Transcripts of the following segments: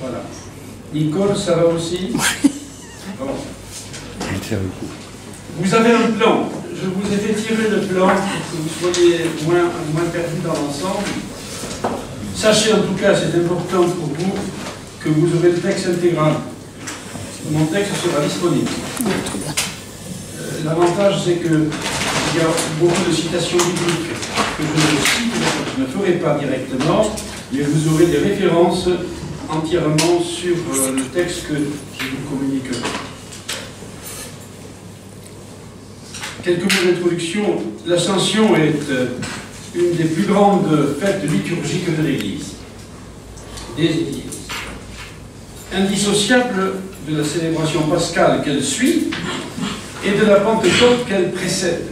Voilà. Nicole, ça va aussi? Bon. Vous avez un plan. Je vous ai fait tirer le plan pour que vous soyez moins perdus dans l'ensemble. Sachez en tout cas, c'est important pour vous, que vous aurez le texte intégral. Mon texte sera disponible. L'avantage, c'est qu'il y a beaucoup de citations bibliques que je ne ferai pas directement, mais vous aurez des références entièrement sur le texte que je vous communiquerai. Quelques mots d'introduction. L'Ascension est une des plus grandes fêtes liturgiques de l'Église, des Églises. Indissociable de la célébration pascale qu'elle suit et de la Pentecôte qu'elle précède.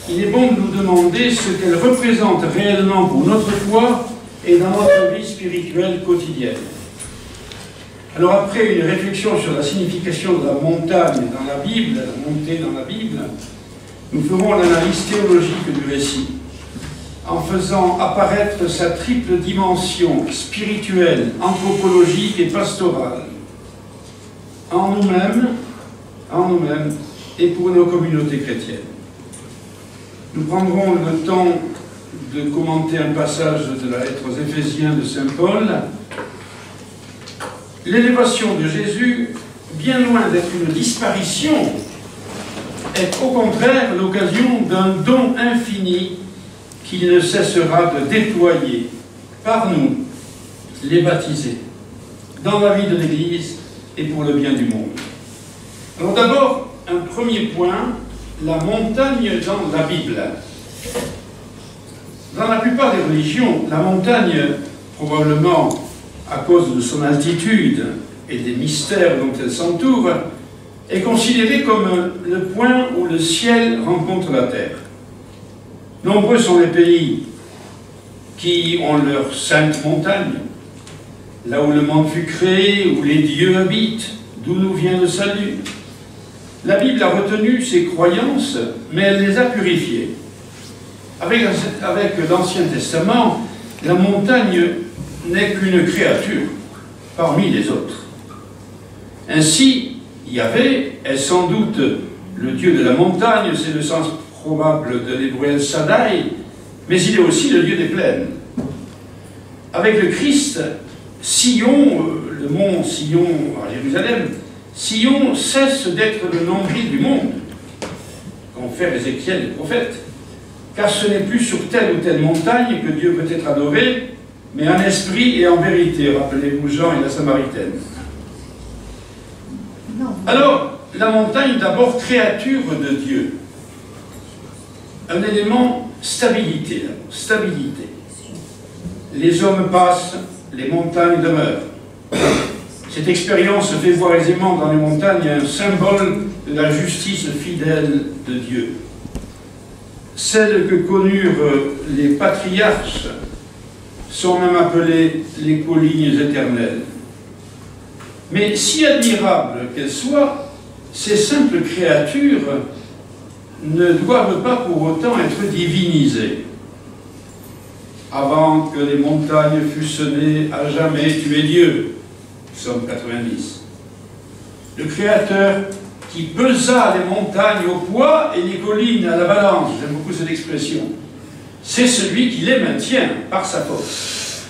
Il est bon de nous demander ce qu'elle représente réellement pour notre foi et dans notre vie spirituelle quotidienne. Alors après une réflexion sur la signification de la montagne dans la Bible, la montée dans la Bible, nous ferons l'analyse théologique du récit, en faisant apparaître sa triple dimension spirituelle, anthropologique et pastorale, en nous-mêmes et pour nos communautés chrétiennes. Nous prendrons le temps de commenter un passage de la lettre aux Éphésiens de saint Paul. L'élévation de Jésus, bien loin d'être une disparition, est au contraire l'occasion d'un don infini qu'il ne cessera de déployer par nous, les baptisés, dans la vie de l'Église et pour le bien du monde. Alors d'abord, un premier point, la montagne dans la Bible. Dans la plupart des religions, la montagne, probablement à cause de son altitude et des mystères dont elle s'entoure, est considérée comme le point où le ciel rencontre la terre. Nombreux sont les pays qui ont leur sainte montagne, là où le monde fut créé, où les dieux habitent, d'où nous vient le salut. La Bible a retenu ces croyances, mais elle les a purifiées. Avec l'Ancien Testament, la montagne n'est qu'une créature parmi les autres. Ainsi, Yahvé est sans doute le Dieu de la montagne, c'est le sens probable de l'hébreu El Shaddai, mais il est aussi le Dieu des plaines. Avec le Christ, Sion, le mont Sion à Jérusalem, Sion cesse d'être le nombril du monde, confère Ézéchiel le prophète, car ce n'est plus sur telle ou telle montagne que Dieu peut être adoré, mais en esprit et en vérité. Rappelez-vous Jean et la Samaritaine. Alors, la montagne, d'abord créature de Dieu. Un élément stabilité. Les hommes passent, les montagnes demeurent. Cette expérience fait voir aisément dans les montagnes un symbole de la justice fidèle de Dieu. Celles que connurent les patriarches sont même appelées les collines éternelles. Mais si admirables qu'elles soient, ces simples créatures ne doivent pas pour autant être divinisées. Avant que les montagnes fussent nées, à jamais tu es Dieu. Psaume 90. Le Créateur qui pesa les montagnes au poids et les collines à la balance, j'aime beaucoup cette expression, c'est celui qui les maintient par sa force.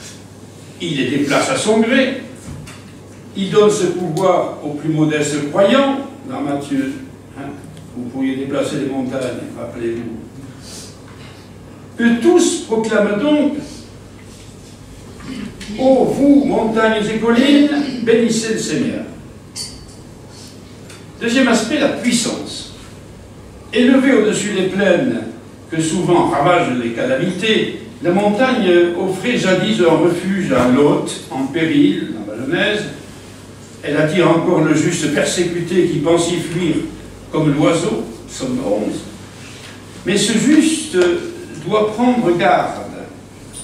Il les déplace à son gré. Il donne ce pouvoir aux plus modestes croyants. Dans Matthieu, vous pourriez déplacer les montagnes, rappelez-vous. Que tous proclament donc: ô vous, montagnes et collines, bénissez le Seigneur. Deuxième aspect, la puissance. Élevée au-dessus des plaines que souvent ravagent les calamités, la montagne offrait jadis un refuge à Lot, en péril, dans la Genèse. Elle attire encore le juste persécuté qui pense y fuir comme l'oiseau, Psaume 11. Mais ce juste doit prendre garde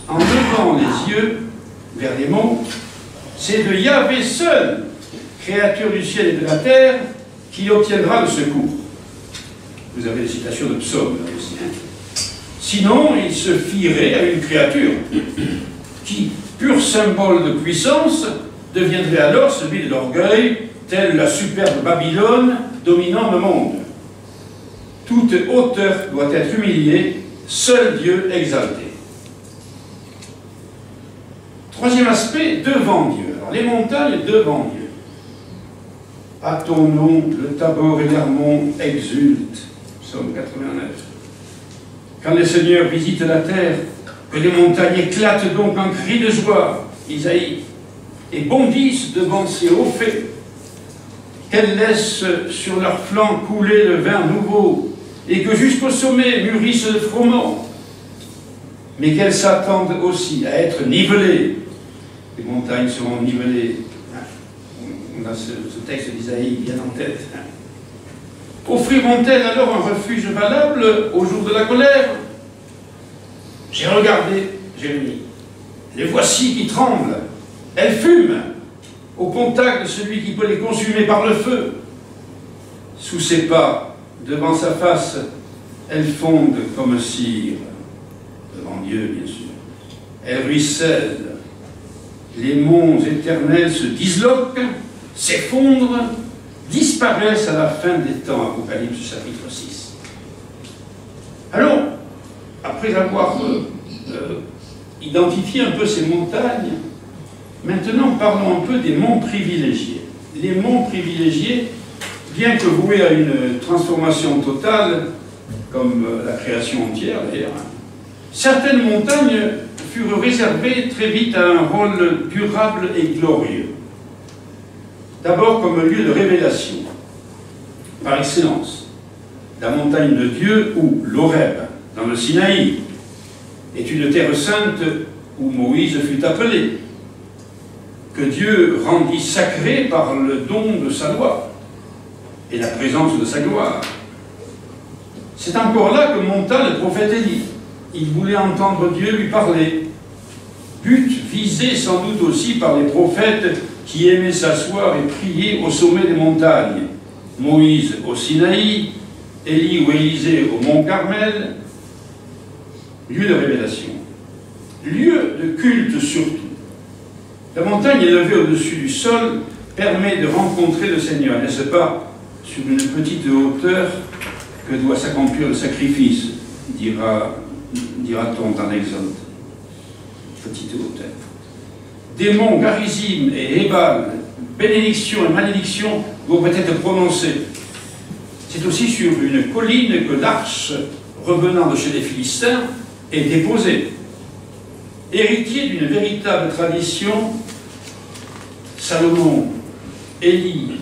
en levant les yeux vers les monts. C'est de Yahvé seul, créature du ciel et de la terre, qui obtiendra le secours. Vous avez les citations de Psaume là aussi. Sinon, il se fierait à une créature qui, pur symbole de puissance, deviendrait alors celui de l'orgueil, telle la superbe Babylone dominant le monde. Toute hauteur doit être humiliée, seul Dieu exalté. Troisième aspect, devant Dieu. Alors, les montagnes devant Dieu. À ton nom, le Tabor et l'Hermon exultent. Psaume 89. Quand le Seigneur visite la terre, que les montagnes éclatent donc en cris de joie, Isaïe, et bondissent devant ces hauts faits, qu'elles laissent sur leurs flancs couler le vin nouveau, et que jusqu'au sommet mûrissent le froment, mais qu'elles s'attendent aussi à être nivelées. Les montagnes seront nivelées. On a ce texte d'Isaïe bien en tête. Offriront-elles alors un refuge valable au jour de la colère? J'ai regardé, Jérémie. Les voici qui tremblent. Elles fument au contact de celui qui peut les consumer par le feu. Sous ses pas, devant sa face, elles fondent comme cire. Devant Dieu, bien sûr. Elles ruissellent. Les monts éternels se disloquent, s'effondrent, disparaissent à la fin des temps. Apocalypse chapitre 6. Alors, après avoir identifié un peu ces montagnes, maintenant parlons un peu des monts privilégiés. Les monts privilégiés, bien que voués à une transformation totale, comme la création entière d'ailleurs, certaines montagnes furent réservées très vite à un rôle durable et glorieux. D'abord comme un lieu de révélation, par excellence. La montagne de Dieu, ou l'Horeb, dans le Sinaï, est une terre sainte où Moïse fut appelé, que Dieu rendit sacré par le don de sa loi et la présence de sa gloire. C'est encore là que monta le prophète Élie. Il voulait entendre Dieu lui parler. But visé sans doute aussi par les prophètes qui aimaient s'asseoir et prier au sommet des montagnes. Moïse au Sinaï, Élie ou Élisée au mont Carmel. Lieu de révélation. Lieu de culte surtout. La montagne élevée au-dessus du sol permet de rencontrer le Seigneur, n'est-ce pas, sur une petite hauteur que doit s'accomplir le sacrifice, dira-t-on dans l'Exode. Petite hauteur. Des monts Garizim et Ébal, bénédiction et malédiction doivent être prononcées. C'est aussi sur une colline que l'arche, revenant de chez les Philistins, est déposée. Héritier d'une véritable tradition, Salomon, Élie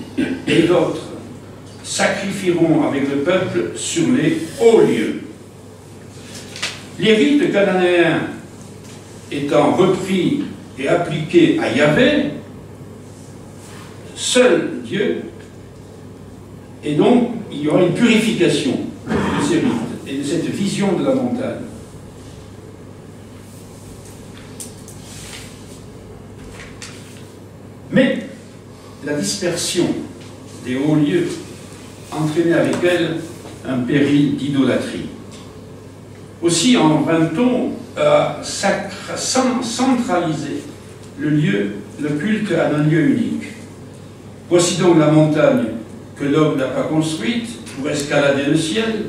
et d'autres sacrifieront avec le peuple sur les hauts lieux. Les rites cananéens étant repris et appliqués à Yahvé, seul Dieu, et donc il y aura une purification de ces rites et de cette vision de la montagne. Mais la dispersion des hauts lieux entraînait avec elle un péril d'idolâtrie. Aussi en vint-on à centraliser le culte à un lieu unique. Voici donc la montagne que l'homme n'a pas construite pour escalader le ciel,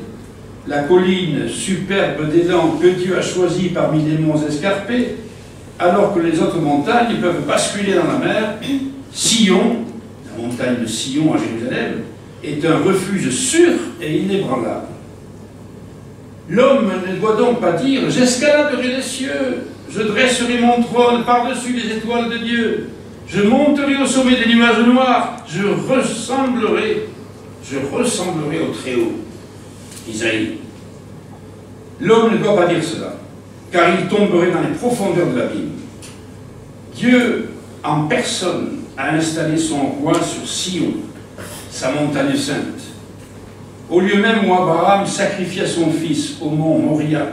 la colline superbe d'élan que Dieu a choisie parmi les monts escarpés, alors que les autres montagnes peuvent basculer dans la mer. Sion, la montagne de Sion à Jérusalem, est un refuge sûr et inébranlable. L'homme ne doit donc pas dire « J'escaladerai les cieux, je dresserai mon trône par-dessus les étoiles de Dieu, je monterai au sommet des nuages noirs, je ressemblerai au Très-Haut. » Isaïe. L'homme ne doit pas dire cela, car il tomberait dans les profondeurs de l'abîme. Dieu, en personne, a installé son roi sur Sion, sa montagne sainte, au lieu même où Abraham sacrifia son fils au mont Moria.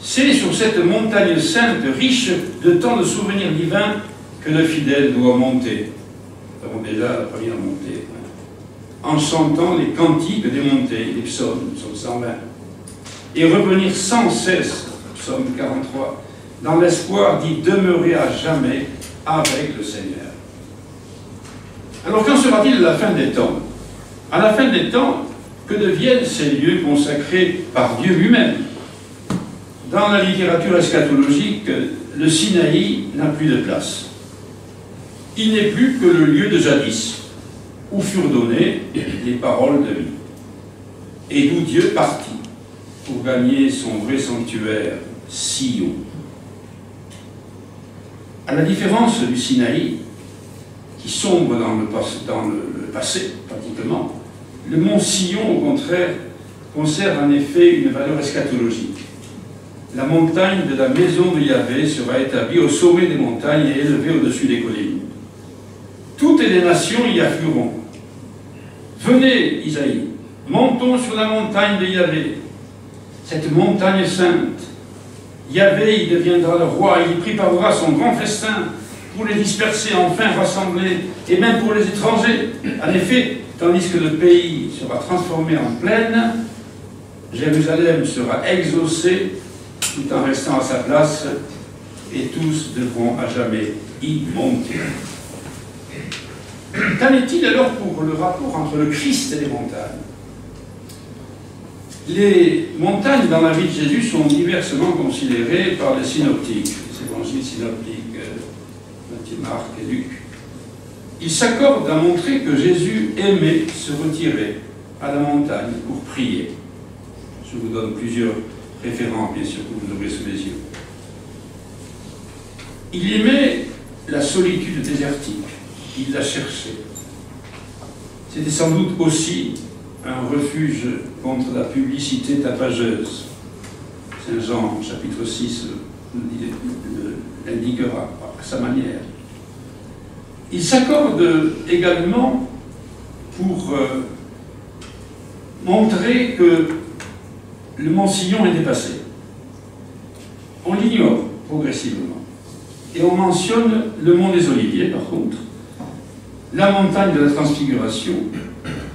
C'est sur cette montagne sainte, riche de tant de souvenirs divins, que le fidèle doit monter. Nous avons déjà la première montée, en chantant les cantiques des montées, les psaumes, psaume 120, et revenir sans cesse, psaume 43, dans l'espoir d'y demeurer à jamais avec le Seigneur. Alors qu'en sera-t-il de la fin des temps? À la fin des temps, que deviennent ces lieux consacrés par Dieu lui-même? Dans la littérature eschatologique, le Sinaï n'a plus de place. Il n'est plus que le lieu de jadis, où furent données les paroles de vie, et d'où Dieu partit pour gagner son vrai sanctuaire, Sion. À la différence du Sinaï, qui sombre dans le passé, pratiquement, le mont Sion, au contraire, conserve en effet une valeur eschatologique. La montagne de la maison de Yahvé sera établie au sommet des montagnes et élevée au-dessus des collines. Toutes les nations y afflueront. Venez, Isaïe, montons sur la montagne de Yahvé, cette montagne sainte. Yahvé y deviendra le roi, il y préparera son grand festin pour les disperser, enfin rassemblés, et même pour les étrangers. En effet, tandis que le pays sera transformé en plaine, Jérusalem sera exaucée tout en restant à sa place, et tous devront à jamais y monter. Qu'en est-il alors pour le rapport entre le Christ et les montagnes? Les montagnes dans la vie de Jésus sont diversement considérées par les synoptiques, les évangiles synoptiques, Matthieu, Marc et Luc. Ils s'accordent à montrer que Jésus aimait se retirer à la montagne pour prier. Je vous donne plusieurs références, bien sûr, que vous aurez sous les yeux. Il aimait la solitude désertique. Il la cherchait. C'était sans doute aussi un refuge contre la publicité tapageuse. Saint Jean, chapitre 6, l'indiquera à sa manière. Il s'accorde également pour montrer que le mont Sion est dépassé. On l'ignore progressivement. Et on mentionne le mont des Oliviers, par contre, la montagne de la Transfiguration,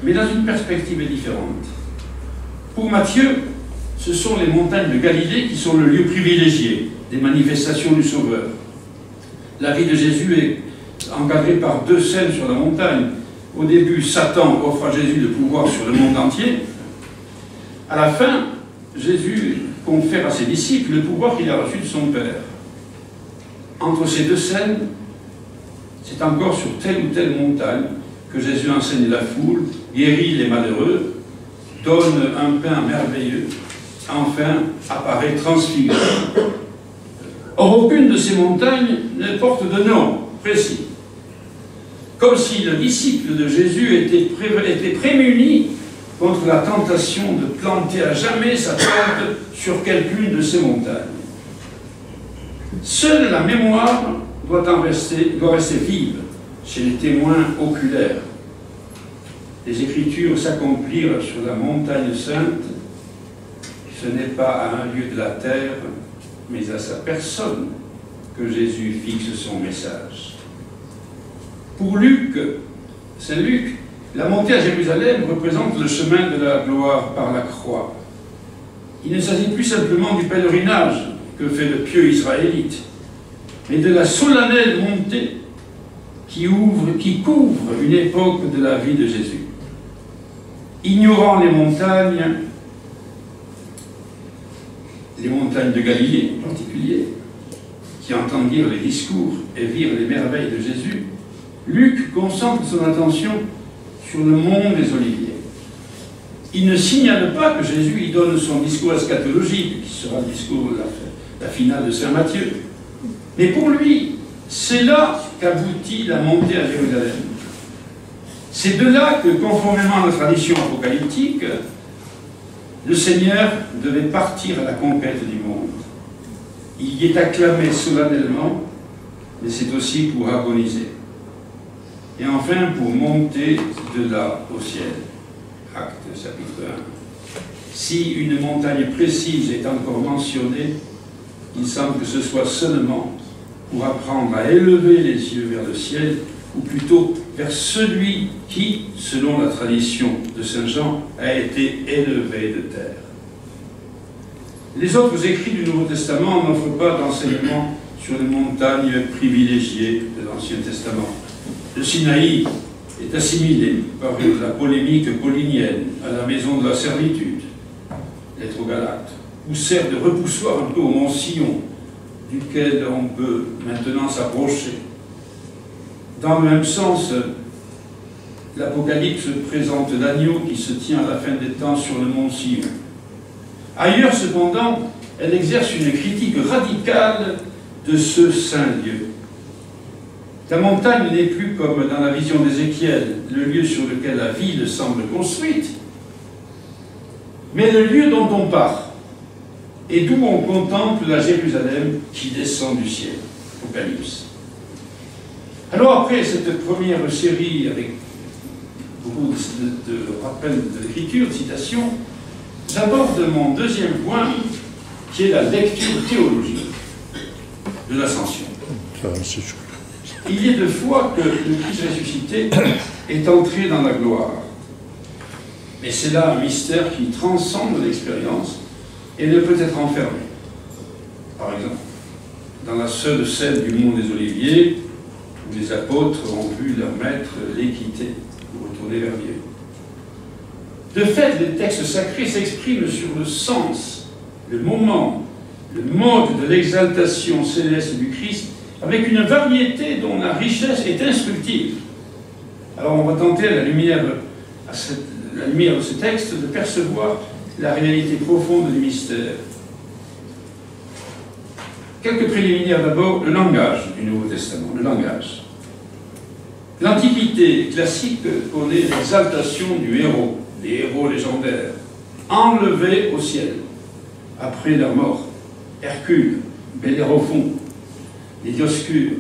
mais dans une perspective différente. Pour Matthieu, ce sont les montagnes de Galilée qui sont le lieu privilégié des manifestations du Sauveur. La vie de Jésus est encadrée par deux scènes sur la montagne. Au début, Satan offre à Jésus le pouvoir sur le monde entier. À la fin, Jésus confère à ses disciples le pouvoir qu'il a reçu de son Père. Entre ces deux scènes, c'est encore sur telle ou telle montagne que Jésus enseigne la foule, guérit les malheureux, donne un pain merveilleux, enfin apparaît transfiguré. Or, aucune de ces montagnes ne porte de nom précis. Comme si le disciple de Jésus était prémuni contre la tentation de planter à jamais sa tente sur quelqu'une de ces montagnes. Seule la mémoire doit rester vive chez les témoins oculaires. Les Écritures s'accomplirent sur la montagne sainte. Ce n'est pas à un lieu de la terre, mais à sa personne que Jésus fixe son message. Pour Luc, Saint Luc, la montée à Jérusalem représente le chemin de la gloire par la croix. Il ne s'agit plus simplement du pèlerinage que fait le pieux israélite, mais de la solennelle montée qui couvre une époque de la vie de Jésus. Ignorant les montagnes de Galilée en particulier, qui entendent lire les discours et virent les merveilles de Jésus, Luc concentre son attention sur le mont des Oliviers. Il ne signale pas que Jésus y donne son discours eschatologique, qui sera le discours de la finale de Saint Matthieu. Mais pour lui, c'est là qu'aboutit la montée à Jérusalem. C'est de là que, conformément à la tradition apocalyptique, le Seigneur devait partir à la conquête du monde. Il y est acclamé solennellement, mais c'est aussi pour agoniser. Et enfin, pour monter de là au ciel. Actes chapitre 1. Si une montagne précise est encore mentionnée, il semble que ce soit seulement pour apprendre à élever les yeux vers le ciel, ou plutôt vers celui qui, selon la tradition de Saint Jean, a été élevé de terre. Les autres écrits du Nouveau Testament n'offrent pas d'enseignement sur les montagnes privilégiées de l'Ancien Testament. Le Sinaï est assimilé par la polémique paulinienne à la maison de la servitude, lettre aux Galates, ou sert de repoussoir un peu au mont Sion, duquel on peut maintenant s'approcher. Dans le même sens, l'Apocalypse présente l'agneau qui se tient à la fin des temps sur le mont Sion. Ailleurs, cependant, elle exerce une critique radicale de ce saint lieu. La montagne n'est plus, comme dans la vision d'Ézéchiel, le lieu sur lequel la ville semble construite, mais le lieu dont on part, et d'où on contemple la Jérusalem qui descend du ciel. Apocalypse. Alors après cette première série avec beaucoup de rappels de l'écriture, de citations, j'aborde mon deuxième point, qui est la lecture théologique de l'Ascension. Il y a 2 fois que le Christ ressuscité est entré dans la gloire. Mais c'est là un mystère qui transcende l'expérience et ne peut être enfermé. Par exemple, dans la seule scène du mont des Oliviers, où les apôtres ont vu leur maître les quitter pour retourner vers Dieu. De fait, les textes sacrés s'expriment sur le sens, le moment, le mode de l'exaltation céleste du Christ, avec une variété dont la richesse est instructive. Alors on va tenter, à la lumière de ce texte, de percevoir la réalité profonde du mystère. Quelques préliminaires d'abord, le langage du Nouveau Testament, le langage. L'Antiquité classique connaît l'exaltation du héros, les héros légendaires, enlevés au ciel, après leur mort. Hercule, Bellérophon, les Dioscures,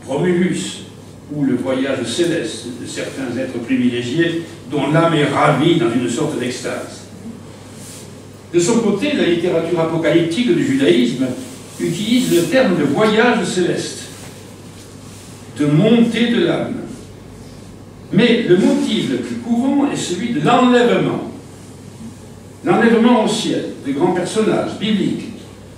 Romulus, ou le voyage céleste de certains êtres privilégiés dont l'âme est ravie dans une sorte d'extase. De son côté, la littérature apocalyptique du judaïsme utilise le terme de voyage céleste, de montée de l'âme. Mais le motif le plus courant est celui de l'enlèvement. L'enlèvement au ciel de grands personnages bibliques.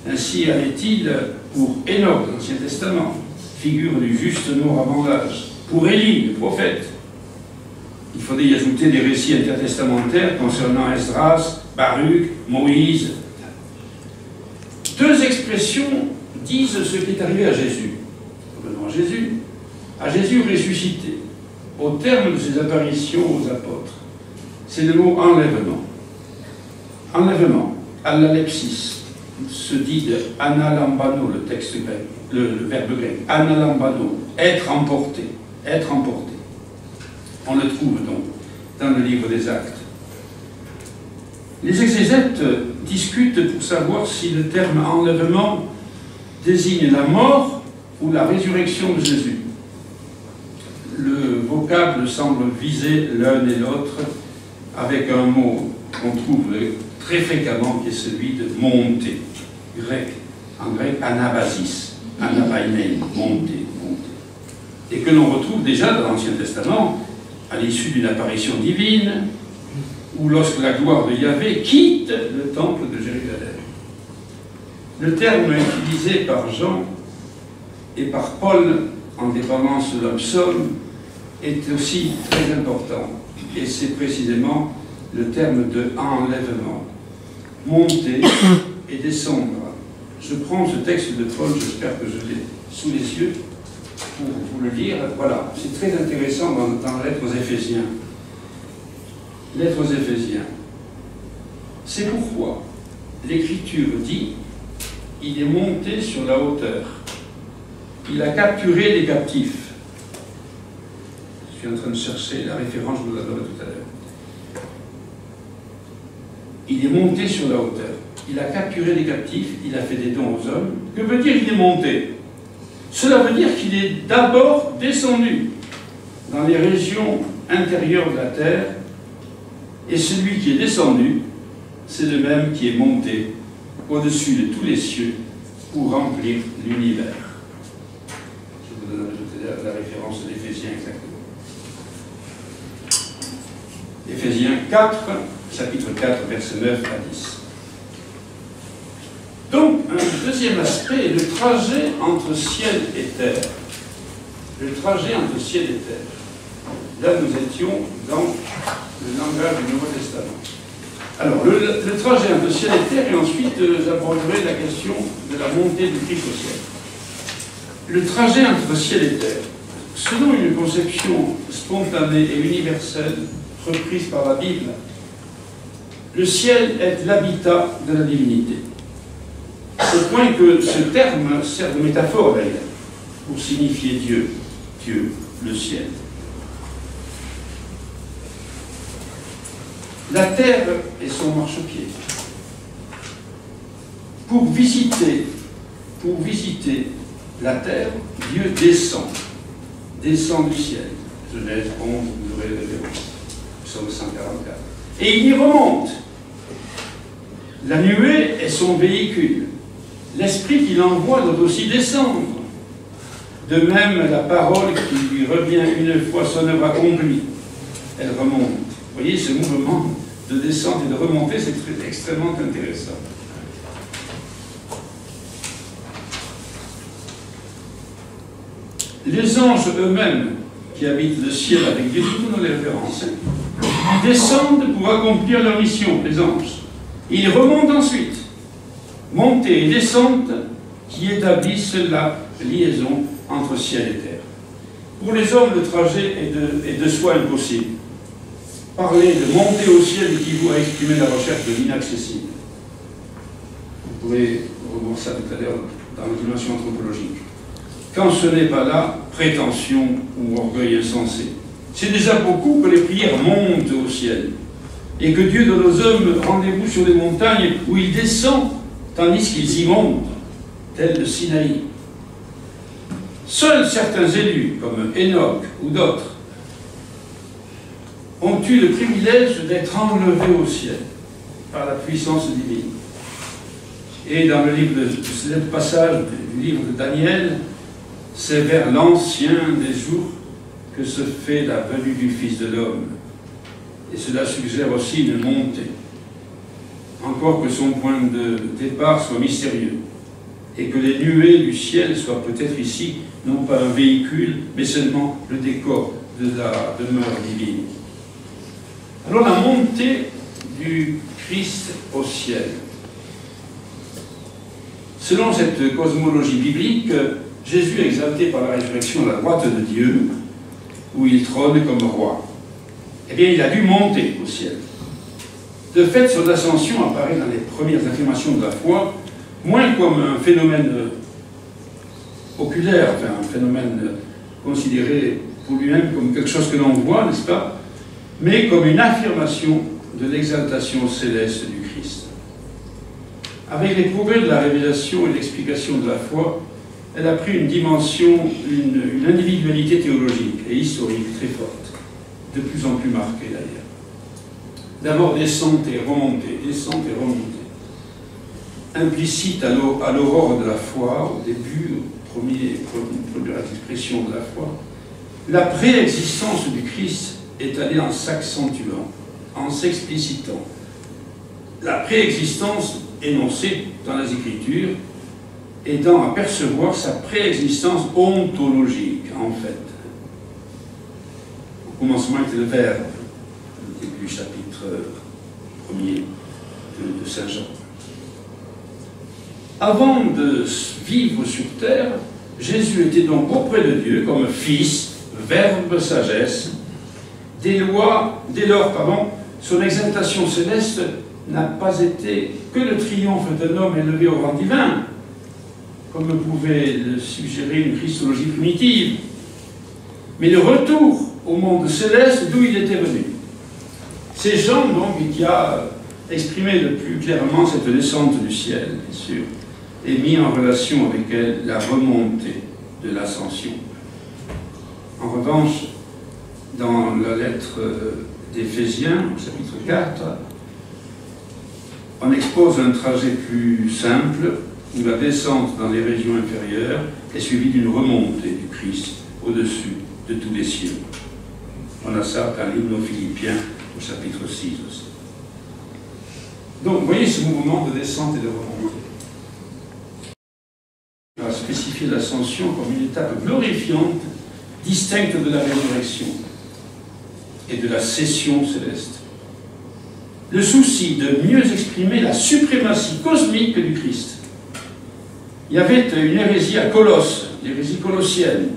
Ainsi allait-il pour Enoch, l'Ancien Testament, figure du juste mort avant l'âge. Pour Élie, le prophète. Il faudrait y ajouter des récits intertestamentaires concernant Esdras, Baruch, Moïse. 2 expressions disent ce qui est arrivé à Jésus. Revenons à Jésus ressuscité, au terme de ses apparitions aux apôtres. C'est le mot enlèvement. Enlèvement, analepsis, se dit de analambano, le texte grec, le verbe grec, analambano, être emporté, être emporté. On le trouve donc dans le livre des Actes. Les exégètes discutent pour savoir si le terme enlèvement désigne la mort ou la résurrection de Jésus. Le vocable semble viser l'un et l'autre avec un mot qu'on trouve très fréquemment qui est celui de monter, grec, en grec anabasis, anabainein, monter, monter, et que l'on retrouve déjà dans l'Ancien Testament à l'issue d'une apparition divine ou lorsque la gloire de Yahvé quitte le temple de Jérusalem. Le terme utilisé par Jean et par Paul en dépendance de la psaume est aussi très important, et c'est précisément le terme de enlèvement. Monter et descendre. Je prends ce texte de Paul, j'espère que je l'ai sous les yeux, pour vous le lire. Voilà, c'est très intéressant dans Lettres aux Éphésiens. Lettres aux Éphésiens. C'est pourquoi l'Écriture dit « Il est monté sur la hauteur. Il a capturé les captifs. » Je suis en train de chercher la référence, je vous la donnerai tout à l'heure. Il est monté sur la hauteur. Il a capturé les captifs, il a fait des dons aux hommes. Que veut dire il est monté? Cela veut dire qu'il est d'abord descendu dans les régions intérieures de la terre, et celui qui est descendu, c'est le même qui est monté au-dessus de tous les cieux pour remplir l'univers. Je vous donne la référence de l'Éphésiens exactement. Éphésiens 4, chapitre 4, versets 9 à 10. Donc, un deuxième aspect est le trajet entre ciel et terre. Le trajet entre ciel et terre. Là, nous étions dans le langage du Nouveau Testament. Alors, le trajet entre ciel et terre, et ensuite, j'aborderai la question de la montée du Christ au ciel. Le trajet entre ciel et terre, selon une conception spontanée et universelle reprise par la Bible, le ciel est l'habitat de la divinité. Au point que ce terme sert de métaphore d'ailleurs, pour signifier Dieu, le ciel. La terre est son marchepied. Pour visiter la terre, Dieu descend du ciel. Genèse 11, vous aurez le référence. Psaume 144. Et il y remonte. La nuée est son véhicule. L'esprit qu'il envoie doit aussi descendre. De même, la parole qui lui revient une fois son œuvre accomplie, elle remonte. Vous voyez, ce mouvement de descente et de remontée, c'est extrêmement intéressant. Les anges eux-mêmes, qui habitent le ciel avec Dieu, toutes nos références, descendent pour accomplir leur mission, les anges. Ils remontent ensuite. Montée et descente qui établissent la liaison entre ciel et terre. Pour les hommes, le trajet est de soi impossible. Parler de monter au ciel équivaut à exprimer la recherche de l'inaccessible. Vous pourrez revoir ça tout à l'heure dans la dimension anthropologique. Quand ce n'est pas là, prétention ou orgueil insensé. C'est déjà beaucoup que les prières montent au ciel et que Dieu donne aux hommes rendez-vous sur des montagnes où il descend tandis qu'ils y montent, tel le Sinaï. Seuls certains élus, comme Enoch ou d'autres, ont eu le privilège d'être enlevés au ciel par la puissance divine. Et dans ce passage du livre de Daniel, c'est vers l'ancien des jours que se fait la venue du Fils de l'homme. Et cela suggère aussi une montée. Encore que son point de départ soit mystérieux, et que les nuées du ciel soient peut-être ici, non pas un véhicule, mais seulement le décor de la demeure divine. Alors la montée du Christ au ciel. Selon cette cosmologie biblique, Jésus est exalté par la résurrection à la droite de Dieu, où il trône comme roi. Eh bien, il a dû monter au ciel. De fait, son ascension apparaît dans les premières affirmations de la foi, moins comme un phénomène oculaire, enfin un phénomène considéré pour lui-même comme quelque chose que l'on voit, n'est-ce pas, mais comme une affirmation de l'exaltation céleste du Christ. Avec les progrès de la révélation et l'explication de la foi, elle a pris une dimension, une individualité théologique et historique très forte, de plus en plus marquée d'ailleurs. D'abord descente et remontée, implicite à l'aurore de la foi, au début, première expression de la foi. La préexistence du Christ est allée en s'accentuant, en s'explicitant. La préexistence énoncée dans les Écritures, aidant à percevoir sa préexistence ontologique, en fait. Au commencement était le Verbe, au début du chapitre 1er de Saint Jean. Avant de vivre sur terre, Jésus était donc auprès de Dieu comme Fils, Verbe, sagesse. Dès lors, son exaltation céleste n'a pas été que le triomphe d'un homme élevé au rang divin, comme pouvait le suggérer une christologie primitive, mais le retour au monde céleste d'où il était venu. C'est Jean, donc, qui a exprimé le plus clairement cette descente du ciel, bien sûr, et mis en relation avec elle la remontée de l'ascension. En revanche, dans la lettre d'Éphésiens, au chapitre 4, on expose un trajet plus simple, où la descente dans les régions inférieures est suivie d'une remontée du Christ au-dessus de tous les cieux. On a ça dans l'hymne aux Philippiens, au chapitre 6 aussi. Donc, vous voyez ce mouvement de descente et de remontée. On va spécifier l'ascension comme une étape glorifiante, distincte de la résurrection. et de la cession céleste. Le souci de mieux exprimer la suprématie cosmique du Christ. Il y avait une hérésie à Colosse, l'hérésie colossienne.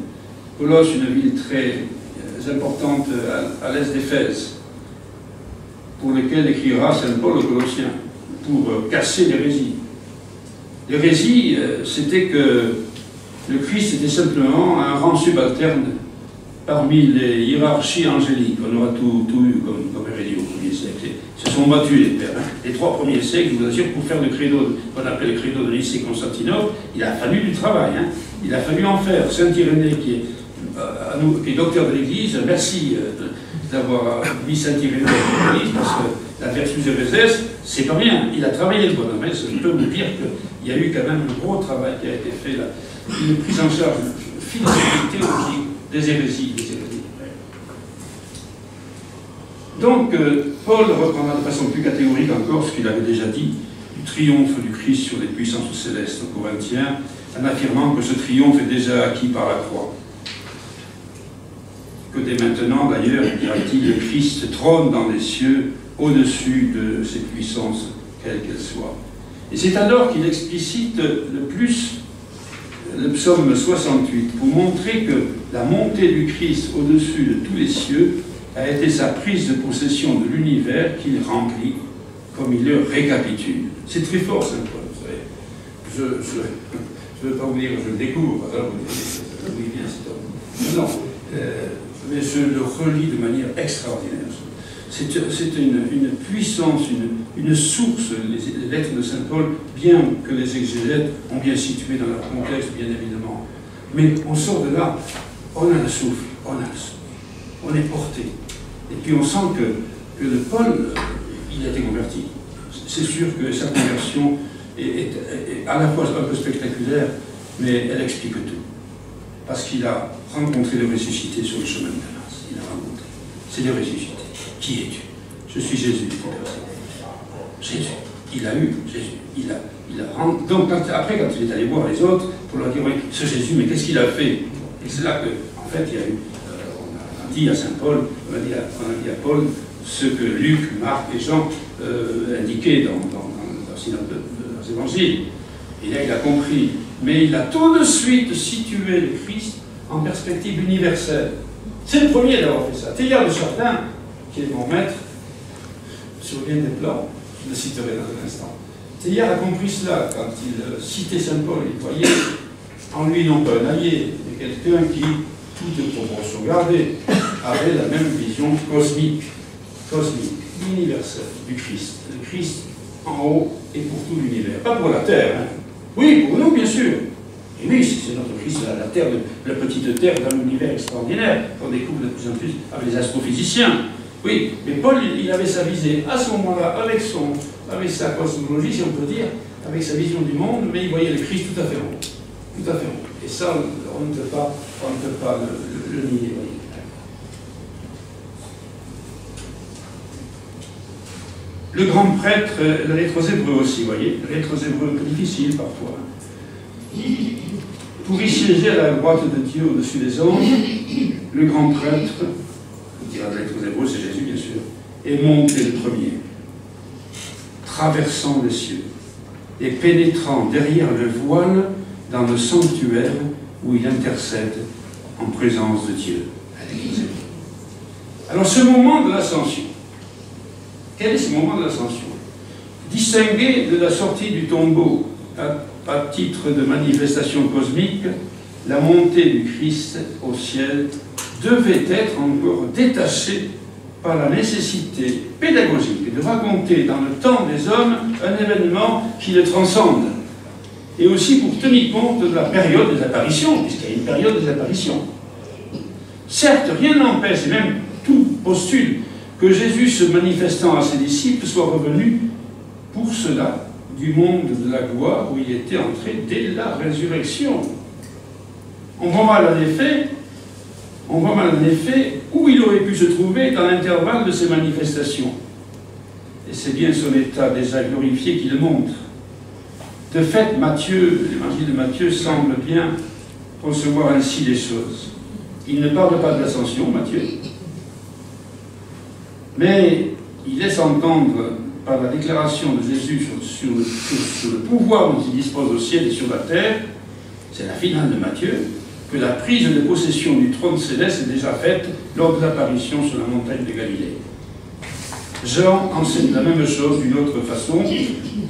Colosse, une ville très importante à l'est d'Éphèse, pour laquelle écrira Saint Paul aux Colossiens, pour casser l'hérésie. L'hérésie, c'était que le Christ était simplement un rang subalterne parmi les hiérarchies angéliques. On aura tout eu comme hérésie au premier siècle. Ils se sont battus, les pères. Les 3 premiers siècles, je vous assure, pour faire le credo, qu'on appelle le credo de Nicée-Constantinople, il a fallu du travail. Il a fallu en faire. Saint Irénée, qui est docteur de l'Église, merci d'avoir mis Saint Irénée dans l'Église, parce que la Vertus Ereses, c'est pas rien. Il a travaillé le bonhomme. Je peux vous dire qu'il y a eu quand même un gros travail qui a été fait là. Une prise en charge philosophique, théologique des hérésies. Donc, Paul reprendra de façon plus catégorique encore ce qu'il avait déjà dit du triomphe du Christ sur les puissances célestes aux Corinthiens, en affirmant que ce triomphe est déjà acquis par la croix. Que dès maintenant, d'ailleurs, dira-t-il, le Christ trône dans les cieux au-dessus de ces puissances, quelles qu'elles soient. Et c'est alors qu'il explicite le plus le psaume 68, pour montrer que la montée du Christ au-dessus de tous les cieux a été sa prise de possession de l'univers qu'il remplit comme il le récapitule. C'est très fort, Saint Paul, vous savez. Je ne veux pas vous dire que je le découvre, oui, bien, c'est non, mais je le relis de manière extraordinaire. C'est une puissance, une source, les lettres de Saint Paul, bien que les exégètes ont bien situé dans leur contexte, bien évidemment. Mais on sort de là, on a le souffle, on est porté. Et puis on sent que le Paul, il a été converti. C'est sûr que sa conversion est à la fois un peu spectaculaire, mais elle explique tout. Parce qu'il a rencontré le ressuscité sur le chemin de Damas. Il a rencontré. C'est le ressuscité. Qui es-tu? Je suis Jésus. Jésus. Il a eu Jésus. Donc après, quand il est allé voir les autres, pour leur dire, oui, ce Jésus, mais qu'est-ce qu'il a fait? Et c'est là qu'en fait, il y a eu, on a dit à Saint Paul, on a dit à Paul, ce que Luc, Marc et Jean indiquaient dans leurs évangiles. Et là, il a compris. Mais il a tout de suite situé le Christ en perspective universelle. C'est le premier d'avoir fait ça. Théillard de Chardin, qui est mon maître, sur bien des plans, je le citerai dans un instant. Théillard a compris cela quand il citait Saint Paul. Il voyait en lui non pas un allié, mais quelqu'un qui, toute proportion gardée, avait la même vision cosmique, universelle du Christ. Le Christ en haut et pour tout l'univers. Pas pour la terre, hein. Oui, pour nous, bien sûr. Et oui, c'est notre Christ, la terre, la petite terre d'un univers extraordinaire qu'on découvre de plus en plus avec les astrophysiciens. Oui, mais Paul, il avait sa visée à ce moment-là, avec sa cosmologie, si on peut dire, avec sa vision du monde, mais il voyait le Christ tout à fait rond. Tout à fait rond. Et ça, on ne peut pas le nier. Le grand prêtre, le lettre aux Hébreux aussi, vous voyez, le lettre aux Hébreux, difficile parfois. Pour y siéger à la droite de Dieu au-dessus des anges, le grand prêtre, on dira la lettre aux Hébreux, c'est Jésus bien sûr, est monté le premier, traversant les cieux et pénétrant derrière le voile dans le sanctuaire où il intercède en présence de Dieu. Alors ce moment de l'ascension, quel est ce moment de l'ascension? Distingué de la sortie du tombeau à titre de manifestation cosmique, la montée du Christ au ciel devait être encore détachée par la nécessité pédagogique de raconter dans le temps des hommes un événement qui le transcende, et aussi pour tenir compte de la période des apparitions, puisqu'il y a une période des apparitions. Certes, rien n'empêche, et même tout postule, que Jésus, se manifestant à ses disciples, soit revenu pour cela du monde de la gloire où il était entré dès la résurrection. On voit mal en effet où il aurait pu se trouver dans l'intervalle de ces manifestations. Et c'est bien son état déjà glorifié qui le montre. De fait, l'évangile de Matthieu semble bien concevoir ainsi les choses. Il ne parle pas de l'ascension, Matthieu. Mais il laisse entendre, par la déclaration de Jésus sur le pouvoir dont il dispose au ciel et sur la terre, c'est la finale de Matthieu, que la prise de possession du trône céleste est déjà faite lors de l'apparition sur la montagne de Galilée. Jean enseigne la même chose d'une autre façon.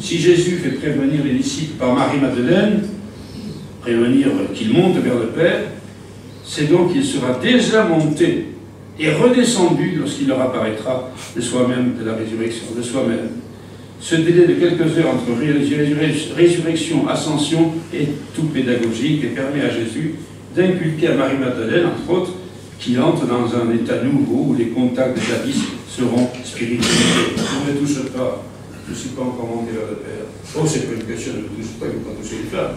Si Jésus fait prévenir les disciples par Marie-Madeleine, prévenir qu'il monte vers le Père, c'est donc qu'il sera déjà monté et redescendu lorsqu'il leur apparaîtra de soi-même, de la résurrection, de soi-même. Ce délai de quelques heures entre résurrection, ascension est tout pédagogique et permet à Jésus d'inculquer à Marie-Madeleine, entre autres, qu'il entre dans un état nouveau où les contacts de jadis seront spiritualisés. Ne me touche pas, je ne suis pas encore monté vers le Père. Oh, c'est pas une question, ne me touche pas, il ne veut pas toucher les femmes.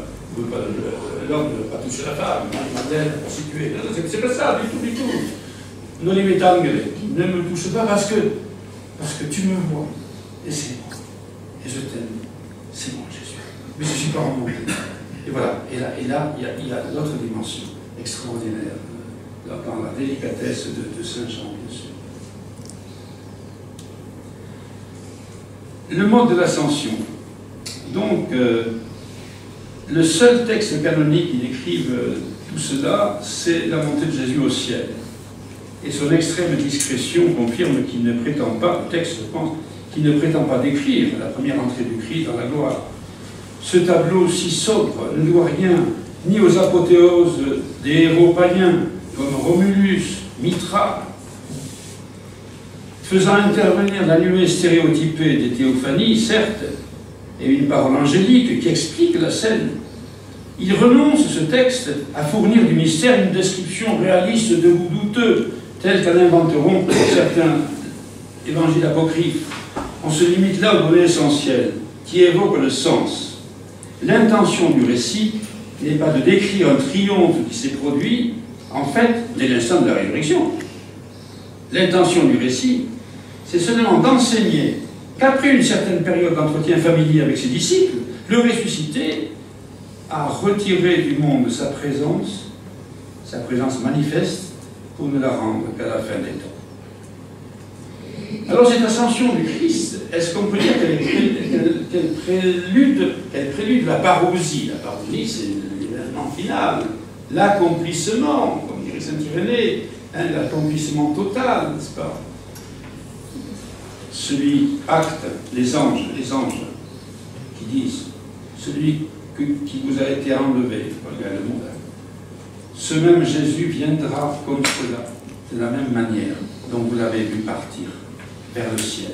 L'homme ne veut pas toucher la femme, Marie-Madeleine, la prostituée. C'est pas ça, du tout, du tout. Non li metangere, ne me touche pas parce que tu me vois, et c'est moi, et je t'aime, c'est moi Jésus. Mais je ne suis pas remonté. Et voilà, et là, il y a l'autre dimension extraordinaire, dans la délicatesse de Saint Jean, bien sûr. Le mode de l'ascension. Donc, le seul texte canonique qui décrive tout cela, c'est la montée de Jésus au ciel. Et son extrême discrétion confirme qu'il ne prétend pas, le texte je pense, qu'il ne prétend pas décrire la première entrée du Christ dans la gloire. Ce tableau si sobre ne doit rien ni aux apothéoses des héros païens comme Romulus, Mitra, faisant intervenir la nuée stéréotypée des théophanies, certes, et une parole angélique qui explique la scène. Il renonce, ce texte, à fournir du mystère une description réaliste de ou douteux, telle qu'en inventeront certains évangiles apocryphes. On se limite là aux données essentielles, qui évoquent le sens. L'intention du récit n'est pas de décrire un triomphe qui s'est produit, en fait, dès l'instant de la résurrection. L'intention du récit, c'est seulement d'enseigner qu'après une certaine période d'entretien familier avec ses disciples, le ressuscité a retiré du monde sa présence manifeste, pour ne la rendre qu'à la fin des temps. Alors cette ascension du Christ, est-ce qu'on peut dire qu'elle prélude la parousie? La parousie, c'est l'événement final, l'accomplissement, comme dirait saint Irénée, l'accomplissement total, n'est-ce pas? Celui acte, les anges qui disent, celui qui vous a été enlevé, voilà le mot. Ce même Jésus viendra comme cela, de la même manière dont vous l'avez vu partir vers le ciel.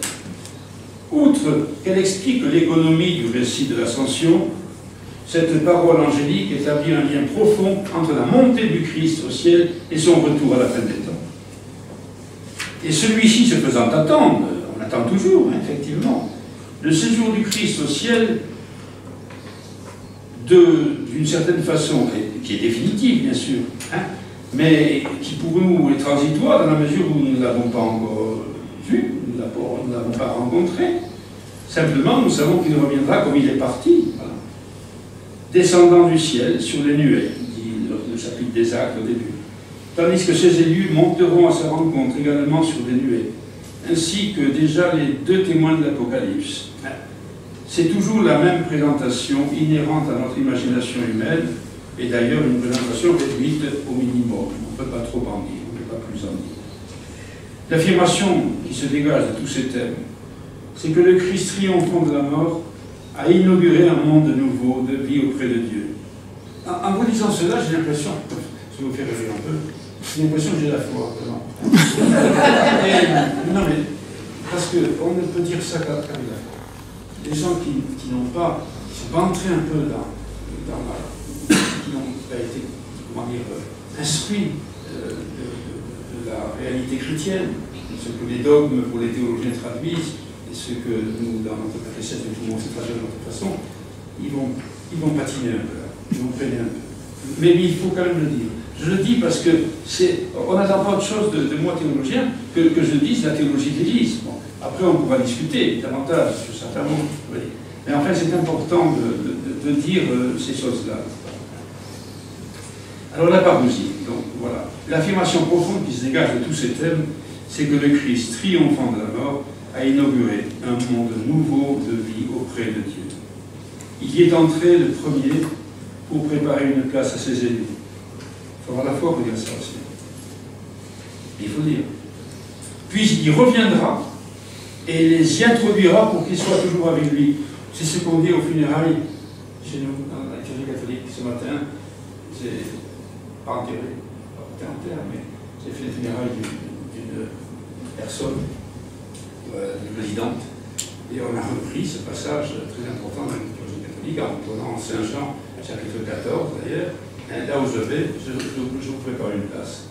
Outre qu'elle explique l'économie du récit de l'Ascension, cette parole angélique établit un lien profond entre la montée du Christ au ciel et son retour à la fin des temps. Et celui-ci se faisant attendre, on attend toujours, effectivement, le séjour du Christ au ciel, d'une certaine façon, qui est définitive, bien sûr, hein, mais qui pour nous est transitoire dans la mesure où nous ne l'avons pas encore vu, nous ne l'avons pas rencontré. Simplement, nous savons qu'il reviendra comme il est parti, voilà. Descendant du ciel sur les nuées, dit le chapitre des Actes au début. Tandis que ces élus monteront à sa rencontre également sur des nuées, ainsi que déjà les deux témoins de l'Apocalypse. C'est toujours la même présentation inhérente à notre imagination humaine, et d'ailleurs une présentation réduite au minimum. On ne peut pas trop en dire, on ne peut pas plus en dire. L'affirmation qui se dégage de tous ces thèmes, c'est que le Christ triomphant de la mort a inauguré un monde nouveau de vie auprès de Dieu. En vous disant cela, j'ai l'impression, ça vous fait rêver un peu, j'ai l'impression que j'ai la foi, vraiment. Non mais, parce qu'on ne peut dire ça qu'avec la foi. Les gens qui n'ont pas, qui sont pas entrés un peu qui n'ont pas été, comment dire, instruits de la réalité chrétienne, ce que les dogmes pour les théologiens traduisent, et ce que nous, dans notre catéchèse, tout le monde sait traduire de notre façon, ils vont patiner un peu, ils vont peiner un peu. Mais il faut quand même le dire. Je le dis parce que on n'attend pas autre chose de moi, théologien, que je dise la théologie de l'Église. Bon, après, on pourra discuter davantage sur certains mots. Oui. Mais enfin, c'est important de dire ces choses-là. Alors, la parousie. Donc, voilà. L'affirmation profonde qui se dégage de tous ces thèmes c'est que le Christ, triomphant de la mort, a inauguré un monde nouveau de vie auprès de Dieu. Il y est entré le premier pour préparer une place à ses élus. Il faut avoir la foi pour dire ça aussi. Il faut dire. Puis il reviendra et les y introduira pour qu'ils soient toujours avec lui. C'est ce qu'on dit aux funérailles chez nous, dans la liturgie catholique, ce matin. J'ai pas enterré, mais j'ai fait les funérailles d'une personne, d'une présidente, et on a repris ce passage très important dans la liturgie catholique en prenant Saint Jean, chapitre 14 d'ailleurs. Là où je vais, je vous prépare une place.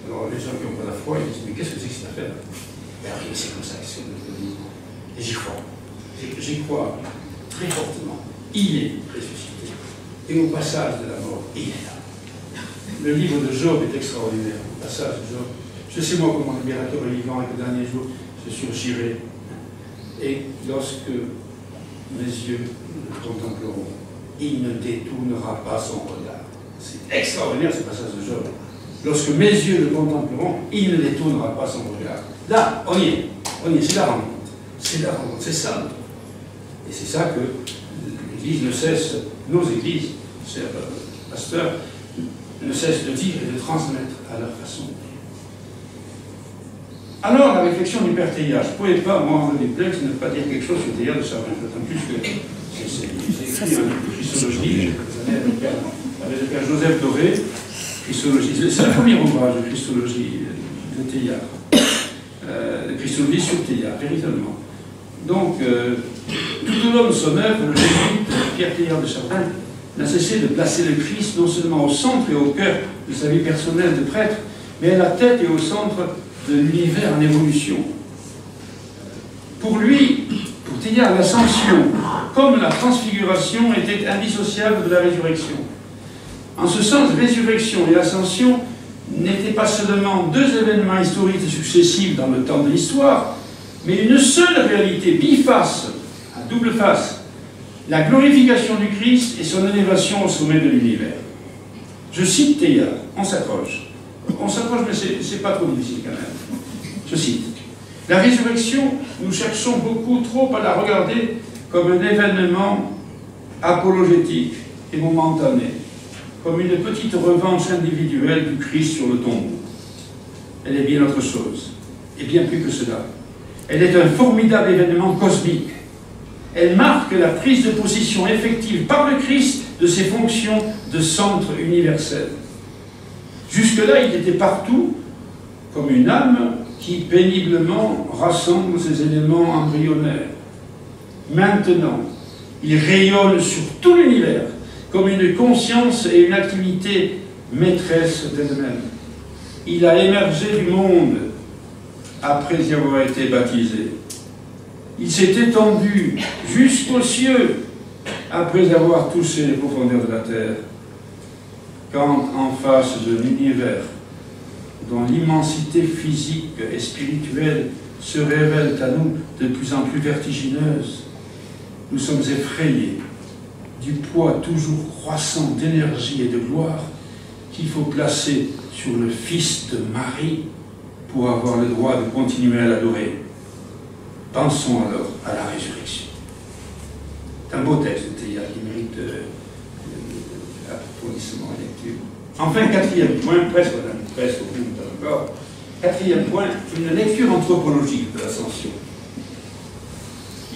Alors les gens qui n'ont pas la foi, ils disent mais qu'est-ce que c'est que cette affaire? Ben oui, c'est comme ça que c'est le dit. Et j'y crois. J'y crois très fortement. Il est ressuscité. Et au passage de la mort, il est là. Le livre de Job est extraordinaire. Au passage de Job. Je sais moi comment le libérateur est vivant et que le dernier jour, je surgirai. Et lorsque mes yeux le contempleront, il ne détournera pas son regard. C'est extraordinaire ce passage de Job. Lorsque mes yeux le contempleront, il ne détournera pas son regard. Là, on y est, c'est la rencontre. C'est la rencontre, c'est ça. Et c'est ça que l'Église ne cesse, nos églises, chers pasteurs, ne cessent de dire et de transmettre à leur façon. Alors, la réflexion du Père Teilhard, je ne pouvais pas, moi, en duplex, ne pas dire quelque chose sur Teilhard de Chardin, d'autant plus que c'est écrit en Christologie, avec le Père Joseph Doré, Christologie. C'est le premier ouvrage de Christologie de Teilhard. De Christologie sur Teilhard, véritablement. Donc, tout au long de son œuvre, le jésuite Pierre Teilhard de Chardin n'a cessé de placer le Christ non seulement au centre et au cœur de sa vie personnelle de prêtre, mais à la tête et au centre de l'univers en évolution. Pour lui, pour Teilhard, l'ascension, comme la transfiguration, était indissociable de la résurrection. En ce sens, résurrection et ascension n'étaient pas seulement deux événements historiques successifs dans le temps de l'histoire, mais une seule réalité biface, à double face, la glorification du Christ et son élévation au sommet de l'univers. Je cite Teilhard, on s'accroche. On s'accroche, mais c'est pas trop difficile quand même. Je cite. La résurrection, nous cherchons beaucoup trop à la regarder comme un événement apologétique et momentané, comme une petite revanche individuelle du Christ sur le tombeau. Elle est bien autre chose, et bien plus que cela. Elle est un formidable événement cosmique. Elle marque la prise de position effective par le Christ de ses fonctions de centre universel. Jusque-là, il était partout comme une âme qui péniblement rassemble ses éléments embryonnaires. Maintenant, il rayonne sur tout l'univers comme une conscience et une activité maîtresse d'elle-même. Il a émergé du monde après y avoir été baptisé. Il s'est étendu jusqu'aux cieux après avoir touché les profondeurs de la terre. Quand, en face de l'univers, dont l'immensité physique et spirituelle se révèle à nous de plus en plus vertigineuse, nous sommes effrayés du poids toujours croissant d'énergie et de gloire qu'il faut placer sur le Fils de Marie pour avoir le droit de continuer à l'adorer. Pensons alors à la résurrection. C'est un beau texte de Teilhard qui mérite approfondissement et lecture. Enfin, quatrième point, presque au bout encore, quatrième point, une lecture anthropologique de l'ascension.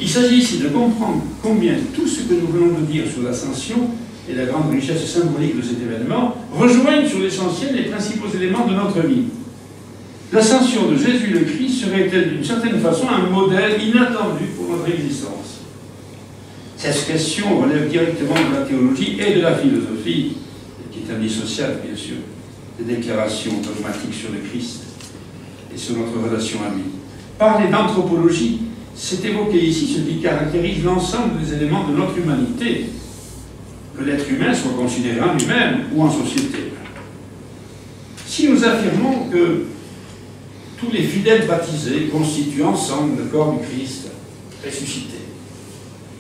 Il s'agit ici de comprendre combien tout ce que nous venons de dire sur l'ascension et la grande richesse symbolique de cet événement rejoignent sur l'essentiel les principaux éléments de notre vie. L'ascension de Jésus le Christ serait-elle d'une certaine façon un modèle inattendu pour notre existence? Cette question relève directement de la théologie et de la philosophie, qui est indissociable, bien sûr, des déclarations dogmatiques sur le Christ et sur notre relation à lui. Parler d'anthropologie, c'est évoquer ici ce qui caractérise l'ensemble des éléments de notre humanité, que l'être humain soit considéré en lui-même ou en société. Si nous affirmons que tous les fidèles baptisés constituent ensemble le corps du Christ ressuscité,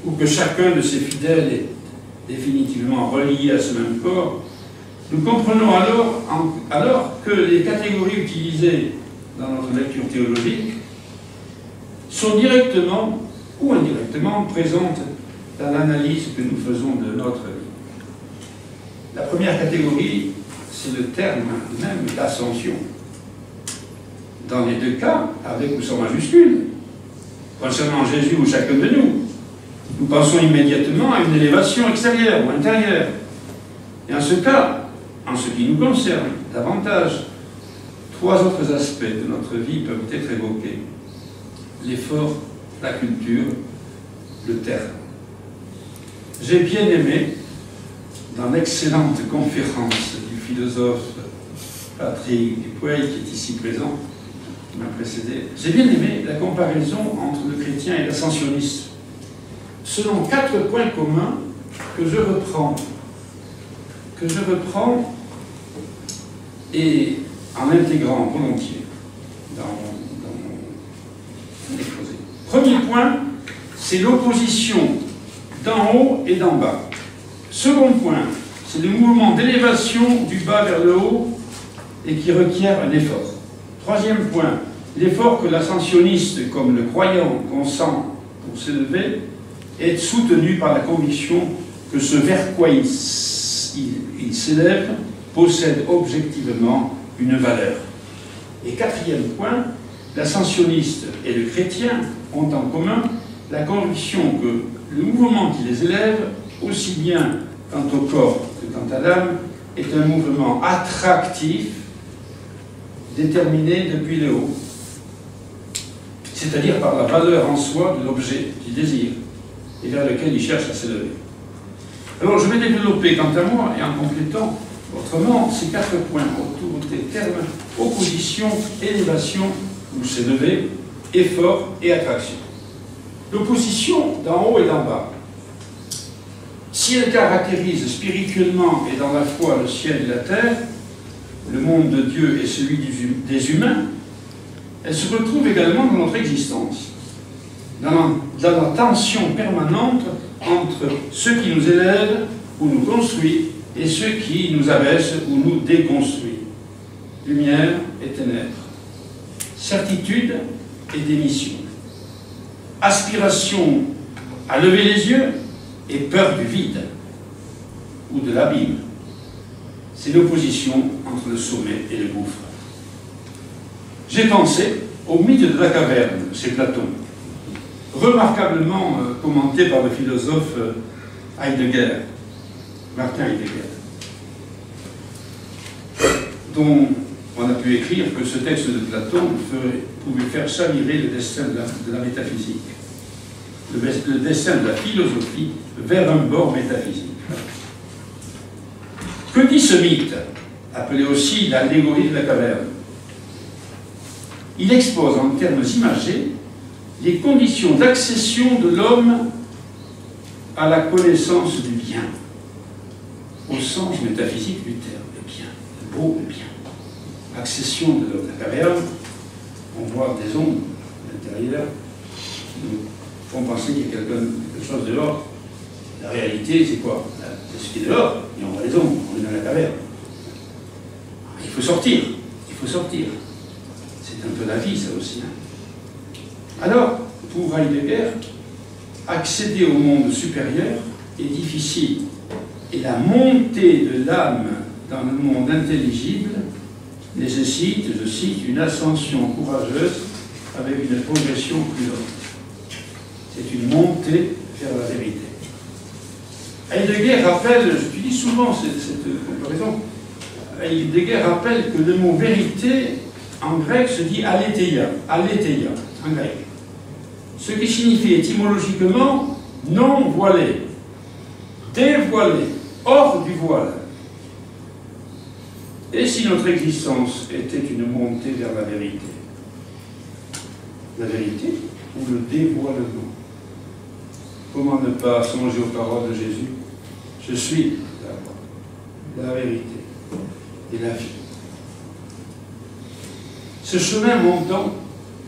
ou que chacun de ces fidèles est définitivement relié à ce même corps, nous comprenons alors que les catégories utilisées dans notre lecture théologique, sont directement ou indirectement présentes dans l'analyse que nous faisons de notre vie. La première catégorie, c'est le terme même d'ascension. Dans les deux cas, avec ou sans majuscule, concernant Jésus ou chacun de nous, nous pensons immédiatement à une élévation extérieure ou intérieure. Et en ce cas, en ce qui nous concerne davantage, trois autres aspects de notre vie peuvent être évoqués. L'effort, la culture, le terme. J'ai bien aimé, dans l'excellente conférence du philosophe Patrick Dupuy, qui est ici présent, qui m'a précédé, j'ai bien aimé la comparaison entre le chrétien et l'ascensionniste, selon 4 points communs que je reprends et en intégrant volontiers dans mon exposé. Premier point, c'est l'opposition d'en haut et d'en bas. Second point, c'est le mouvement d'élévation du bas vers le haut et qui requiert un effort. Troisième point, l'effort que l'ascensionniste, comme le croyant, consent pour s'élever, est soutenu par la conviction que ce vers quoi il s'élève possède objectivement une valeur. Et quatrième point, l'ascensionniste et le chrétien ont en commun la conviction que le mouvement qui les élève, aussi bien quant au corps que quant à l'âme, est un mouvement attractif, déterminé depuis le haut, c'est-à-dire par la valeur en soi de l'objet qu'il désire et vers lequel il cherche à s'élever. Alors je vais développer quant à moi, et en complétant autrement, ces 4 points autour des termes opposition, élévation ou s'élever, effort et attraction. L'opposition d'en haut et d'en bas, si elle caractérise spirituellement et dans la foi le ciel et la terre, le monde de Dieu et celui des humains, elle se retrouve également dans notre existence, dans la tension permanente entre ceux qui nous élèvent ou nous construisent et ceux qui nous abaissent ou nous déconstruisent. Lumière et ténèbres, certitude et démission, aspiration à lever les yeux et peur du vide ou de l'abîme. C'est l'opposition entre le sommet et le gouffre. J'ai pensé au mythe de la caverne, c'est Platon, remarquablement commenté par le philosophe Heidegger, Martin Heidegger, dont on a pu écrire que ce texte de Platon pouvait faire chavirer le destin de la métaphysique, le destin de la philosophie vers un bord métaphysique. Que dit ce mythe, appelé aussi l'allégorie de la caverne? Il expose en termes imagés les conditions d'accession de l'homme à la connaissance du bien, au sens métaphysique du terme, le bien, le beau, le bien. Accession de la caverne, on voit des ombres à l'intérieur qui nous font penser qu'il y a quelque chose dehors. La réalité, c'est quoi? C'est ce qui est dehors, et on voit les ombres, on est dans la caverne. Il faut sortir, il faut sortir. C'est un peu la vie, ça aussi. Alors, pour Heidegger, accéder au monde supérieur est difficile. Et la montée de l'âme dans le monde intelligible nécessite, je cite, une ascension courageuse avec une progression plus lente. C'est une montée vers la vérité. Heidegger rappelle, j'utilise souvent cette comparaison, Heidegger rappelle que le mot vérité en grec se dit aletheia, aletheia en grec, ce qui signifie étymologiquement non voilé, dévoilé, hors du voile. Et si notre existence était une montée vers la vérité ou le dévoilement? Comment ne pas songer aux paroles de Jésus? Je suis la vérité et la vie. Ce chemin montant,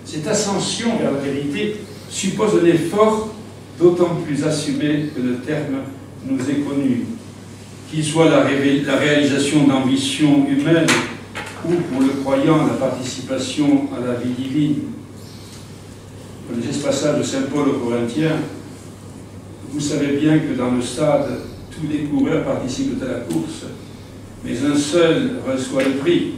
cette ascension vers la vérité, suppose un effort d'autant plus assumé que le terme nous est connu, qu'il soit la réalisation d'ambitions humaines ou pour le croyant la participation à la vie divine. Vous connaissez ce passage de Saint Paul aux Corinthiens. Vous savez bien que dans le stade, tous les coureurs participent à la course, mais un seul reçoit le prix.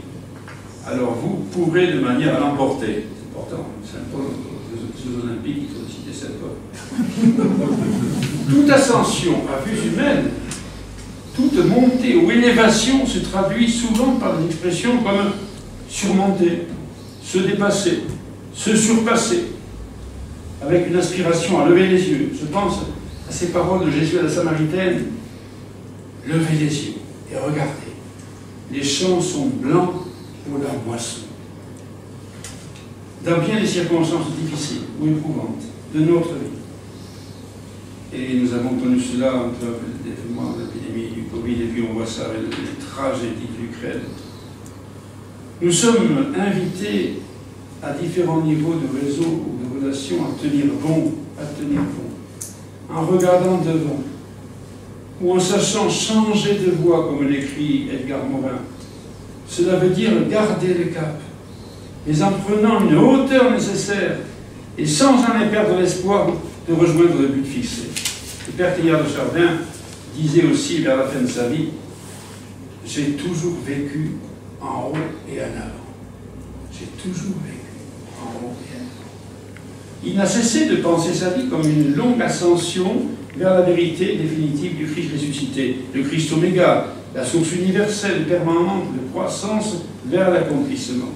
Alors vous courez de manière à l'emporter. C'est important. Saint Paul, aux Jeux Olympiques, il faut citer Saint Paul. Toute ascension à vue humaine, toute montée ou élévation se traduit souvent par des expressions comme surmonter, se dépasser, se surpasser, avec une aspiration à lever les yeux. Je pense à ces paroles de Jésus à la Samaritaine. Levez les yeux et regardez. Les champs sont blancs pour la moisson. Dans bien des circonstances difficiles ou éprouvantes de notre vie. Et nous avons connu cela entre l'épidémie du Covid, et puis on voit ça avec les tragédies de l'Ukraine. Nous sommes invités à différents niveaux de réseau ou de relations à tenir bon, en regardant devant, ou en sachant changer de voie, comme l'écrit Edgar Morin. Cela veut dire garder le cap, mais en prenant une hauteur nécessaire et sans jamais perdre l'espoir de rejoindre le but fixé. Le père Teilhard de Chardin disait aussi vers la fin de sa vie, « J'ai toujours vécu en haut et en avant. J'ai toujours vécu en haut et en avant. » Il n'a cessé de penser sa vie comme une longue ascension vers la vérité définitive du Christ ressuscité, le Christ oméga, la source universelle permanente de croissance vers l'accomplissement.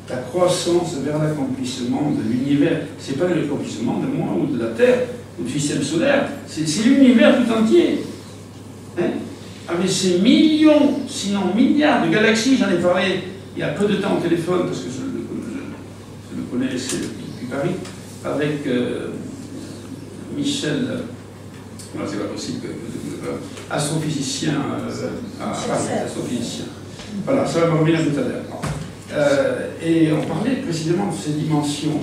La croissance vers l'accomplissement de l'univers. Ce n'est pas l'accomplissement de moi ou de la Terre, ou du système solaire, c'est l'univers tout entier. Hein? Avec ces millions, sinon milliards de galaxies, j'en ai parlé il y a peu de temps au téléphone, parce que je le connaissais depuis Paris, avec Michel, c'est pas possible, astrophysicien, astrophysicien. Voilà, ça va me revenir tout à l'heure. Et on parlait précisément de ces dimensions,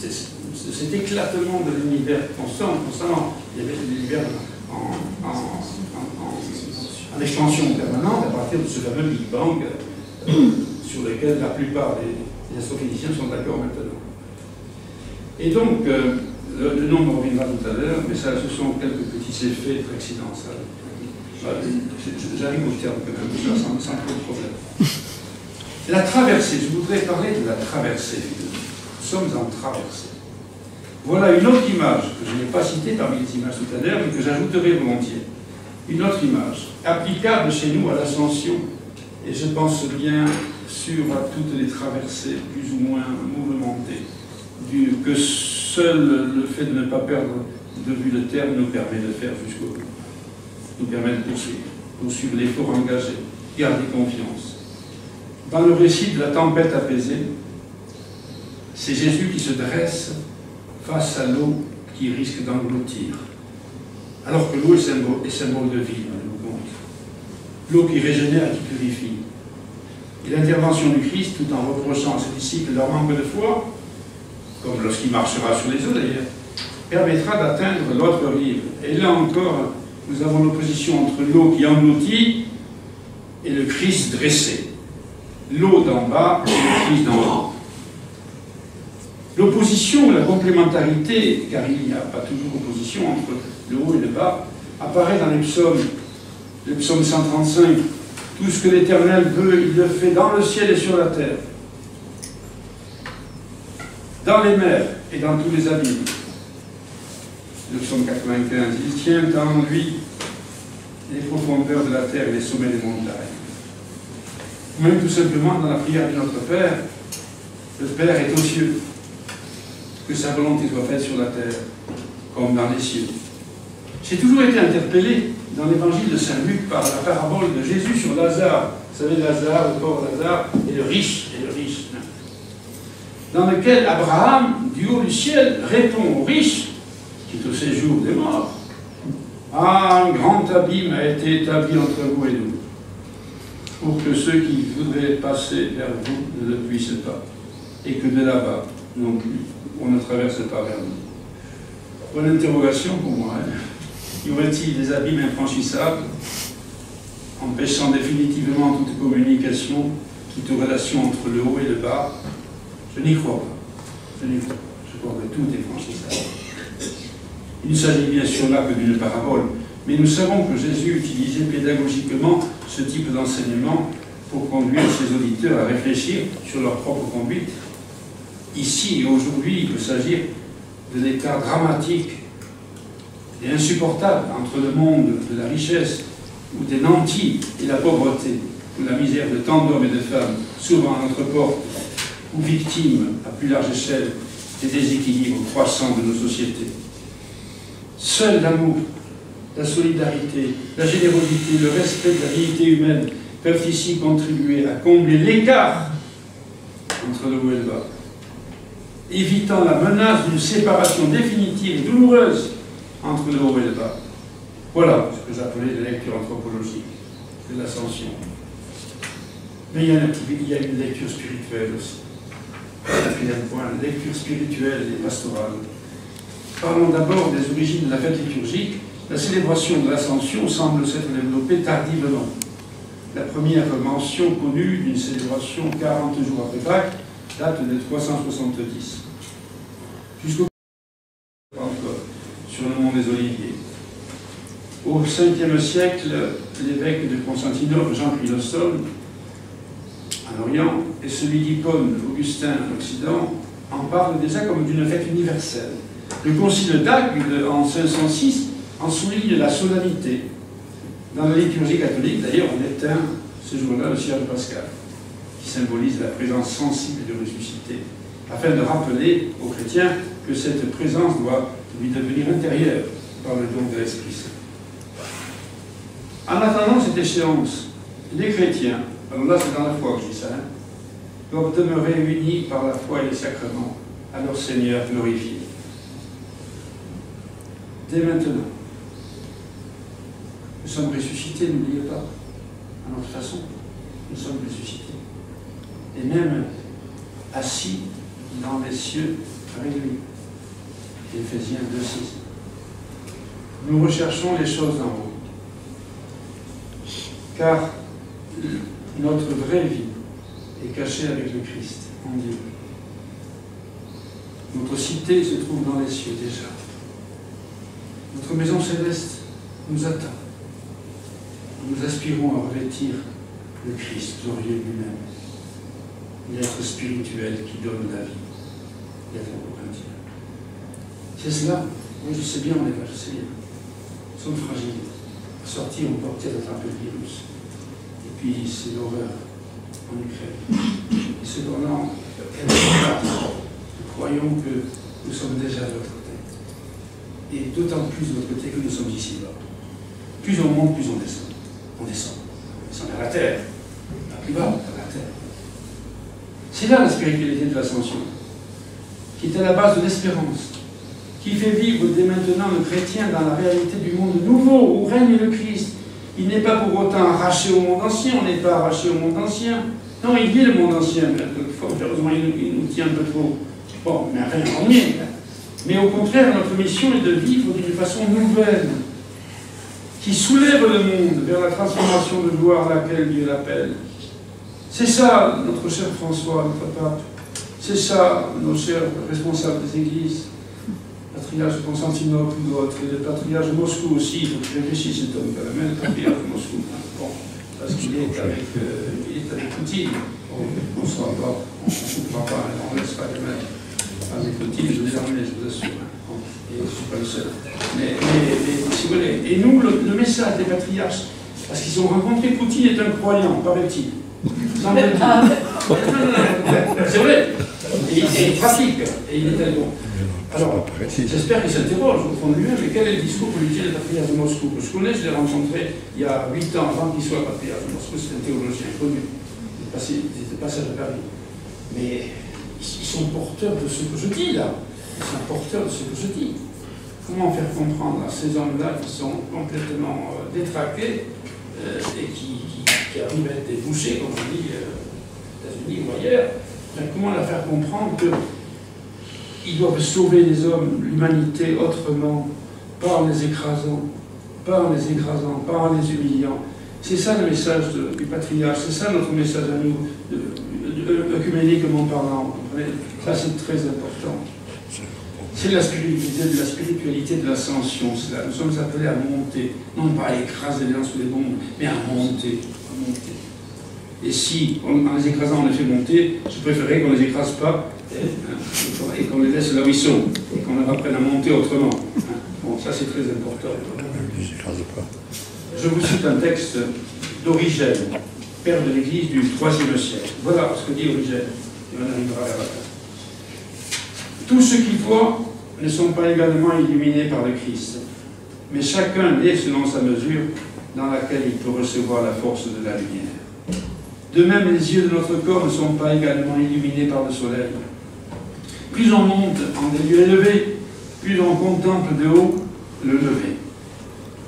de cet éclatement de l'univers constamment. Il y avait l'univers en expansion permanente à partir de ce fameux Big Bang sur lequel la plupart des astrophysiciens sont d'accord maintenant. Et donc, le nom me reviendra tout à l'heure, mais ça, ce sont quelques petits effets accidentels. J'arrive au terme quand même, sans trop de problème. La traversée, je voudrais parler de la traversée. Nous sommes en traversée. Voilà une autre image que je n'ai pas citée parmi les images tout à l'heure, mais que j'ajouterai volontiers. Une autre image, applicable chez nous à l'ascension, et je pense bien sûr à toutes les traversées plus ou moins mouvementées, que seul le fait de ne pas perdre de vue le terme nous permet de faire jusqu'au bout, nous permet de poursuivre l'effort engagé, garder confiance. Dans le récit de la tempête apaisée, c'est Jésus qui se dresse face à l'eau qui risque d'engloutir. Alors que l'eau est symbole de vie, on nous compte. L'eau qui régénère et qui purifie. Et l'intervention du Christ, tout en reprochant à ses disciples leur manque de foi, comme lorsqu'il marchera sur les eaux d'ailleurs, permettra d'atteindre l'autre rive. Et là encore, nous avons l'opposition entre l'eau qui engloutit et le Christ dressé. L'eau d'en bas et le Christ d'en haut. L'opposition, la complémentarité, car il n'y a pas toujours opposition entre le haut et le bas, apparaît dans les psaumes. Le psaume 135, tout ce que l'Éternel veut, il le fait dans le ciel et sur la terre, dans les mers et dans tous les abîmes. Le psaume 95, il tient en lui les profondeurs de la terre et les sommets des montagnes. Même tout simplement dans la prière de notre Père, le Père est aux cieux. Que sa volonté soit faite sur la terre, comme dans les cieux. J'ai toujours été interpellé dans l'évangile de Saint Luc par la parabole de Jésus sur Lazare. Vous savez, Lazare, le pauvre Lazare, et le riche, dans lequel Abraham, du haut du ciel, répond au riche, qui est au séjour des morts. Ah, un grand abîme a été établi entre vous et nous, pour que ceux qui voudraient passer vers vous ne le puissent pas, et que de là-bas, non plus, on ne traverse pas vers nous. Bonne interrogation pour moi. Hein. Y aurait-il des abîmes infranchissables, empêchant définitivement toute communication quant aux relations entre le haut et le bas, je n'y crois pas. Je n'y crois pas. Je crois que tout est franchissable. Il ne s'agit bien sûr là que d'une parabole, mais nous savons que Jésus utilisait pédagogiquement ce type d'enseignement pour conduire ses auditeurs à réfléchir sur leur propre conduite. Ici et aujourd'hui, il peut s'agir de l'écart dramatique et insupportable entre le monde de la richesse, ou des nantis, et la pauvreté, ou la misère de tant d'hommes et de femmes, souvent à notre porte, ou victimes, à plus large échelle, des déséquilibres croissants de nos sociétés. Seul l'amour, la solidarité, la générosité, le respect de la dignité humaine peuvent ici contribuer à combler l'écart entre le haut et le bas, évitant la menace d'une séparation définitive et douloureuse entre le haut et le bas. Voilà ce que j'appelais la lecture anthropologique de l'ascension. Mais il y a une lecture spirituelle aussi. Quatrième point, la lecture spirituelle et pastorale. Parlons d'abord des origines de la fête liturgique. La célébration de l'Ascension semble s'être développée tardivement. La première mention connue d'une célébration 40 jours après Pâques date de 370. Jusqu'au encore, sur le mont des Oliviers. Au 5e siècle, l'évêque de Constantinople, Jean Chrysostome, en Orient, et celui d'Hippone, Augustin, en Occident, en parlent déjà comme d'une fête universelle. Le concile d'Agde, en 506, en souligne la solennité. Dans la liturgie catholique, d'ailleurs, on éteint ce jour-là le cierge pascal, qui symbolise la présence sensible du ressuscité, afin de rappeler aux chrétiens que cette présence doit lui devenir intérieure par le don de l'Esprit Saint. En attendant cette échéance, les chrétiens, alors là c'est dans la foi que je dis ça, doivent demeurer unis par la foi et les sacrements à leur Seigneur glorifié. Dès maintenant, nous sommes ressuscités, n'oubliez pas, à notre façon, nous sommes ressuscités. Et même assis dans les cieux avec lui. Éphésiens 2,6. Nous recherchons les choses d'en haut. Car notre vraie vie est cachée avec le Christ, en Dieu. Notre cité se trouve dans les cieux déjà. Notre maison céleste nous attend. Nous aspirons à revêtir le Christ glorieux lui-même, l'être spirituel qui donne la vie, l'être corinthien. C'est cela, oui, je sais bien, on est pas, je sais bien. Nous sommes fragiles. Sortir, on peut peut-être attraper le virus. Et puis, c'est l'horreur en Ukraine. Et cependant, nous croyons que nous sommes déjà de l'autre côté. Et d'autant plus de l'autre côté que nous sommes ici-bas. Plus on monte, plus on descend. On descend. On descend vers la terre. Pas plus bas, vers la terre. C'est là la spiritualité de l'ascension, qui est à la base de l'espérance, qui fait vivre dès maintenant le chrétien dans la réalité du monde nouveau, où règne le Christ. Il n'est pas pour autant arraché au monde ancien, on n'est pas arraché au monde ancien. Non, il vit le monde ancien, mais heureusement il nous tient un peu trop. Bon, mais rien en est. Mais au contraire, notre mission est de vivre d'une façon nouvelle, qui soulève le monde vers la transformation de gloire à laquelle Dieu l'appelle. C'est ça, notre cher François, notre pape. C'est ça, nos chers responsables des églises. Le patriarche de Constantinople ou d'autres, et le patriarche de Moscou aussi, il faut que je réfléchisse cet homme quand même, le patriarche de Moscou. Bon, parce qu'il est avec Poutine. On ne sera pas, on ne va pas, on ne laisse pas les mains avec Poutine, je vous emmène, je vous assure. Et je ne suis pas le seul. Mais si vous voulez, et nous, le message des patriarches, parce qu'ils ont rencontré Poutine est un croyant, paraît-il. C'est vrai. Et il pratique, et il est allé bon. Alors, j'espère qu'il s'interroge au fond de lui-même, mais quel est le discours politique du patriarche de Moscou? Que je connais, je l'ai rencontré il y a 8 ans, avant qu'il soit patriarche de Moscou, c'est un théologien connu. Il était passage à Paris. Mais ils sont porteurs de ce que je dis là. Ils sont porteurs de ce que je dis. Comment faire comprendre à ces hommes-là qui sont complètement détraqués et qui arrivent à être des bouchers, comme on dit aux États-Unis ou ailleurs, comment leur faire comprendre qu'ils doivent sauver les hommes, l'humanité autrement, pas en les écrasant, pas en les humiliant. C'est ça le message du patriarche, c'est ça notre message à nous, œcuméniquement parlant. Ça, c'est très important. C'est la spiritualité de l'ascension. Nous sommes appelés à monter, non pas à écraser les gens sous les bombes, mais à monter. Et si, en les écrasant, on les fait monter, je préférerais qu'on ne les écrase pas et qu'on les laisse là où ils sont, et qu'on leur apprenne à monter autrement. Bon, ça c'est très important. Je vous cite un texte d'Origène, père de l'Église du IIIe siècle. Voilà ce que dit Origène, et on arrivera à la fin. Tous ceux qui voient ne sont pas également illuminés par le Christ, mais chacun est selon sa mesure dans laquelle il peut recevoir la force de la lumière. De même, les yeux de notre corps ne sont pas également illuminés par le soleil. Plus on monte en des lieux élevés, plus on contemple de haut le lever.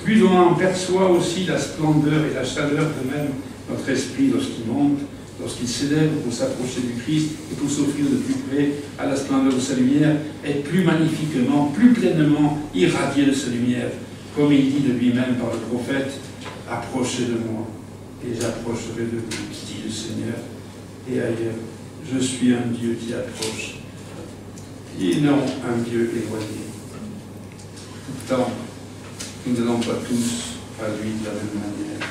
Plus on en perçoit aussi la splendeur et la chaleur, de même notre esprit lorsqu'il monte, lorsqu'il s'élève pour s'approcher du Christ et pour s'offrir de plus près à la splendeur de sa lumière, est plus magnifiquement, plus pleinement irradié de sa lumière, comme il dit de lui-même par le prophète, « Approchez de moi, et j'approcherai de vous, dit le Seigneur. » Et ailleurs, « Je suis un Dieu qui approche, et non un Dieu éloigné. » Pourtant, nous n'allons pas tous à lui de la même manière.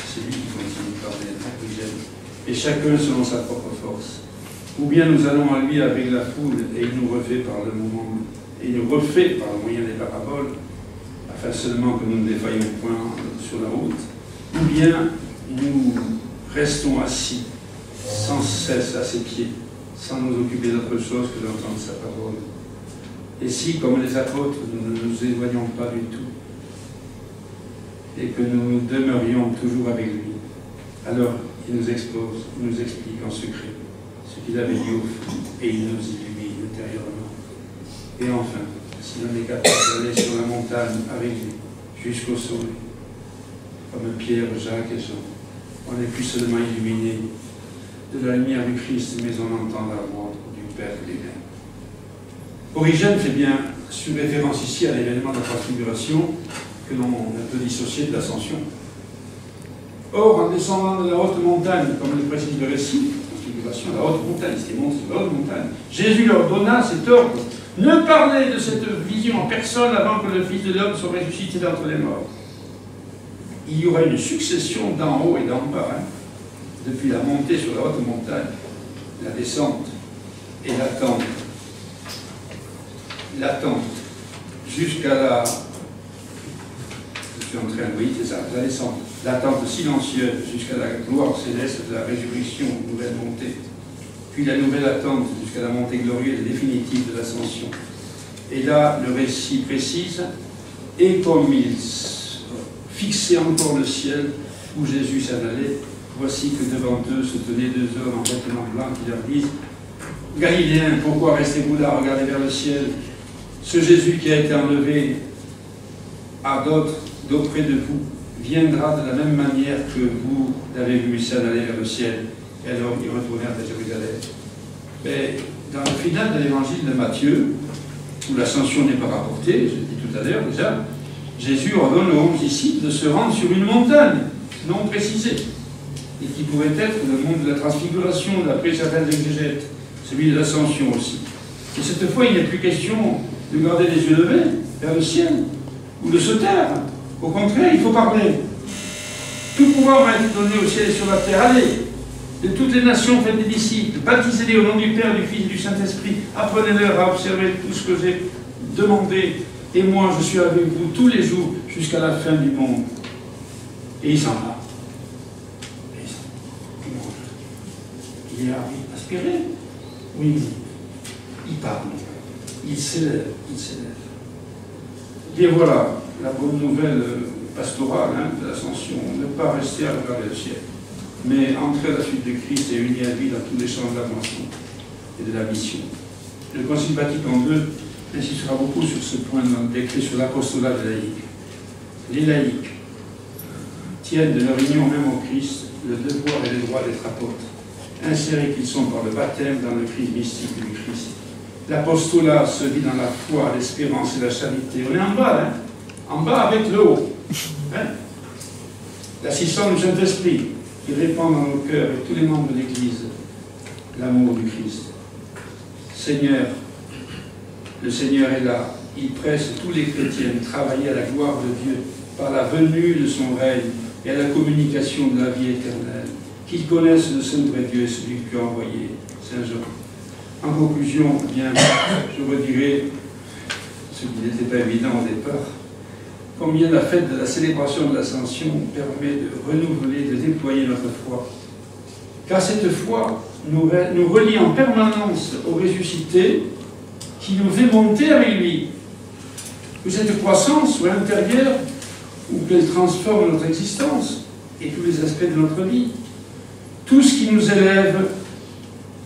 C'est lui qui continue par les et chacun selon sa propre force. Ou bien nous allons à lui avec la foule et il nous refait par le moment, et il nous refait par le moyen des paraboles, afin seulement que nous ne défaillions point sur la route. Ou bien nous restons assis sans cesse à ses pieds, sans nous occuper d'autre chose que d'entendre sa parole. Et si, comme les apôtres, nous ne nous éloignons pas du tout, et que nous demeurions toujours avec lui, alors il nous expose, il nous explique en secret ce qu'il avait dit au fond, et il nous illumine intérieurement. Et enfin, si l'on est capable d'aller sur la montagne avec lui, jusqu'au sommet, comme Pierre, Jacques et Jean, on n'est plus seulement illuminé de la lumière du Christ, mais on entend la voix du Père lui-même. Origène fait bien sur référence ici à l'événement de la transfiguration que l'on peut dissocier de l'ascension. Or, en descendant de la haute montagne, comme le précise le récit, la haute montagne, c'était monté sur la haute montagne, Jésus leur donna cet ordre: ne parlez de cette vision en personne avant que le Fils de l'homme soit ressuscité d'entre les morts. Il y aura une succession d'en haut et d'en bas, depuis la montée sur la haute montagne, la descente et l'attente. L'attente jusqu'à la... Je suis en train de... Oui, c'est ça, la descente. L'attente silencieuse jusqu'à la gloire céleste de la résurrection, nouvelle montée. Puis la nouvelle attente jusqu'à la montée glorieuse et définitive de l'ascension. Et là, le récit précise, et comme ils fixaient encore le ciel où Jésus s'en allait, voici que devant eux se tenaient deux hommes en vêtements blancs qui leur disent: Galiléens, pourquoi restez-vous là, regardez vers le ciel? Ce Jésus qui a été enlevé à d'autres, d'auprès de vous, viendra de la même manière que vous l'avez vu s'en aller vers le ciel. Et alors ils retournèrent à Jérusalem. Mais dans le final de l'évangile de Matthieu, où l'ascension n'est pas rapportée, je l'ai dit tout à l'heure déjà, Jésus ordonne aux 11 disciples de se rendre sur une montagne non précisée, et qui pouvait être le mont de la transfiguration, d'après certaines exégètes, celui de l'ascension aussi. Et cette fois, il n'est plus question de garder les yeux levés vers le ciel, ou de se taire. Au contraire, il faut parler. Tout pouvoir m'a été donné au ciel et sur la terre. Allez, de toutes les nations, faites des disciples, baptisez-les au nom du Père, du Fils et du Saint-Esprit, apprenez-leur à observer tout ce que j'ai demandé, et moi je suis avec vous tous les jours jusqu'à la fin du monde. Et il s'en va. Il est aspiré. Oui, il parle. Il s'élève, il s'élève. Bien voilà, la bonne nouvelle pastorale de l'ascension, ne pas rester à regarder le ciel, mais entrer à la suite de Christ et unir à lui dans tous les champs de la moisson et de la mission. Le Concile Vatican II insistera beaucoup sur ce point décrit sur l'apostolat des laïcs. Les laïcs tiennent de leur union même au Christ le devoir et le droit d'être apôtres, insérés qu'ils sont par le baptême dans le Christ mystique du Christ. L'apostolat se vit dans la foi, l'espérance et la charité. On est en bas, en bas avec le haut. L'assistance du Saint-Esprit qui répand dans nos cœurs et tous les membres de l'Église l'amour du Christ. Seigneur, le Seigneur est là. Il presse tous les chrétiens à travailler à la gloire de Dieu par la venue de son règne et à la communication de la vie éternelle. Qu'ils connaissent le seul vrai Dieu et celui que tu as envoyé, Saint Jean. En conclusion, bien, je redirai ce qui n'était pas évident au départ, combien la fête de la célébration de l'Ascension permet de renouveler, de déployer notre foi. Car cette foi nous relie en permanence au ressuscité qui nous fait monter avec lui. Que cette croissance soit intérieure ou qu'elle transforme notre existence et tous les aspects de notre vie. Tout ce qui nous élève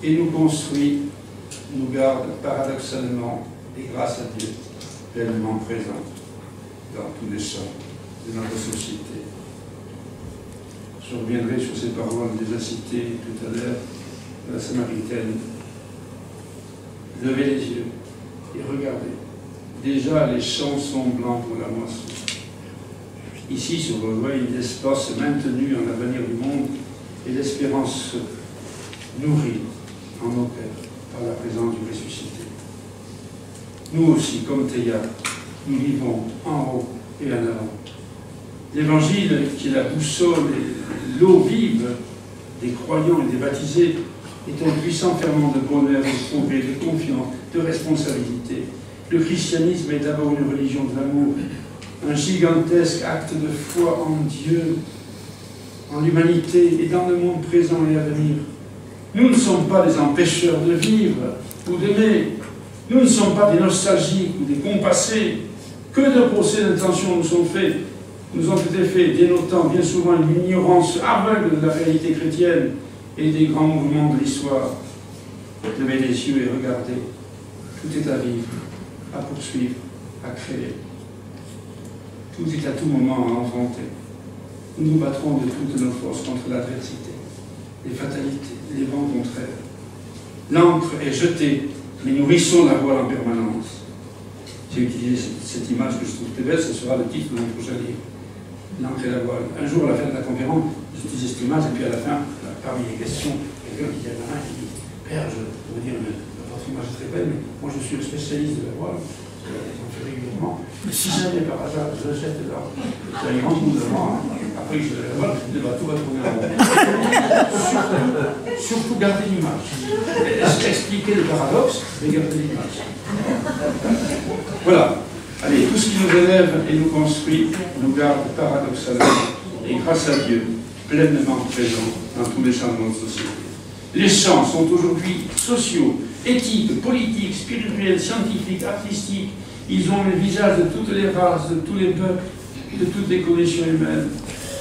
et nous construit nous garde paradoxalement et grâce à Dieu pleinement présents dans tous les champs de notre société. Je reviendrai sur ces paroles déjà citées tout à l'heure de la Samaritaine. Levez les yeux et regardez. Déjà les champs sont blancs pour la moisson. Ici, sur vos voies, il l'espace maintenu en l'avenir du monde et l'espérance nourrie en nos cœurs par la présence du ressuscité. Nous aussi, comme Théa, nous vivons en haut et en avant. L'Évangile, qui est la boussole et l'eau vive des croyants et des baptisés, est un puissant ferment de bonheur, de progrès, de confiance, de responsabilité. Le christianisme est d'abord une religion de l'amour, un gigantesque acte de foi en Dieu, en l'humanité et dans le monde présent et à venir. Nous ne sommes pas des empêcheurs de vivre ou d'aimer. Nous ne sommes pas des nostalgiques ou des compassés. Que de procès d'intention nous ont été faits, dénotant bien souvent une ignorance aveugle de la réalité chrétienne et des grands mouvements de l'histoire. Levez les yeux et regardez. Tout est à vivre, à poursuivre, à créer. Tout est à tout moment à enfanter. Nous nous battrons de toutes nos forces contre l'adversité, les fatalités, les vents contraires. L'encre est jetée, mais nous nourrissons la voile en permanence. J'ai utilisé cette image que je trouve très belle, ce sera le titre de mon prochain livre. L'encre et la voile. Un jour, à la fin de la conférence, j'utilisais cette image, et puis à la fin, parmi les questions, quelqu'un qui dit à la main, qui dit « Père, je veux dire, votre image est très belle, mais moi je suis le spécialiste de la voile, j'en fais régulièrement. Mais si jamais par hasard je jette là, c'est un grand coup devant, après que je la voile, tout va tourner en rond. Surtout garder l'image. Expliquer le paradoxe, mais garder l'image. Voilà. Allez, tout ce qui nous élève et nous construit nous garde paradoxalement et grâce à Dieu pleinement présents dans tous les champs de notre société. Les champs sont aujourd'hui sociaux, éthiques, politiques, spirituels, scientifiques, artistiques. Ils ont le visage de toutes les races, de tous les peuples, de toutes les conditions humaines.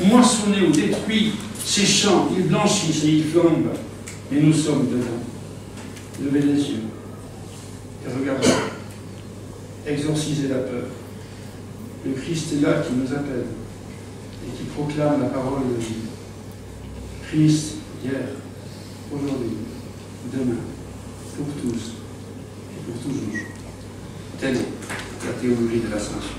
Moissonnés ou détruits, ces champs, ils blanchissent et ils flambent. Et nous sommes dedans. Levez les yeux et regardez. Exorcisez la peur. Le Christ est là qui nous appelle et qui proclame la parole de vie. Christ, hier, aujourd'hui, demain, pour tous et pour toujours. Telle est la théologie de l'Ascension.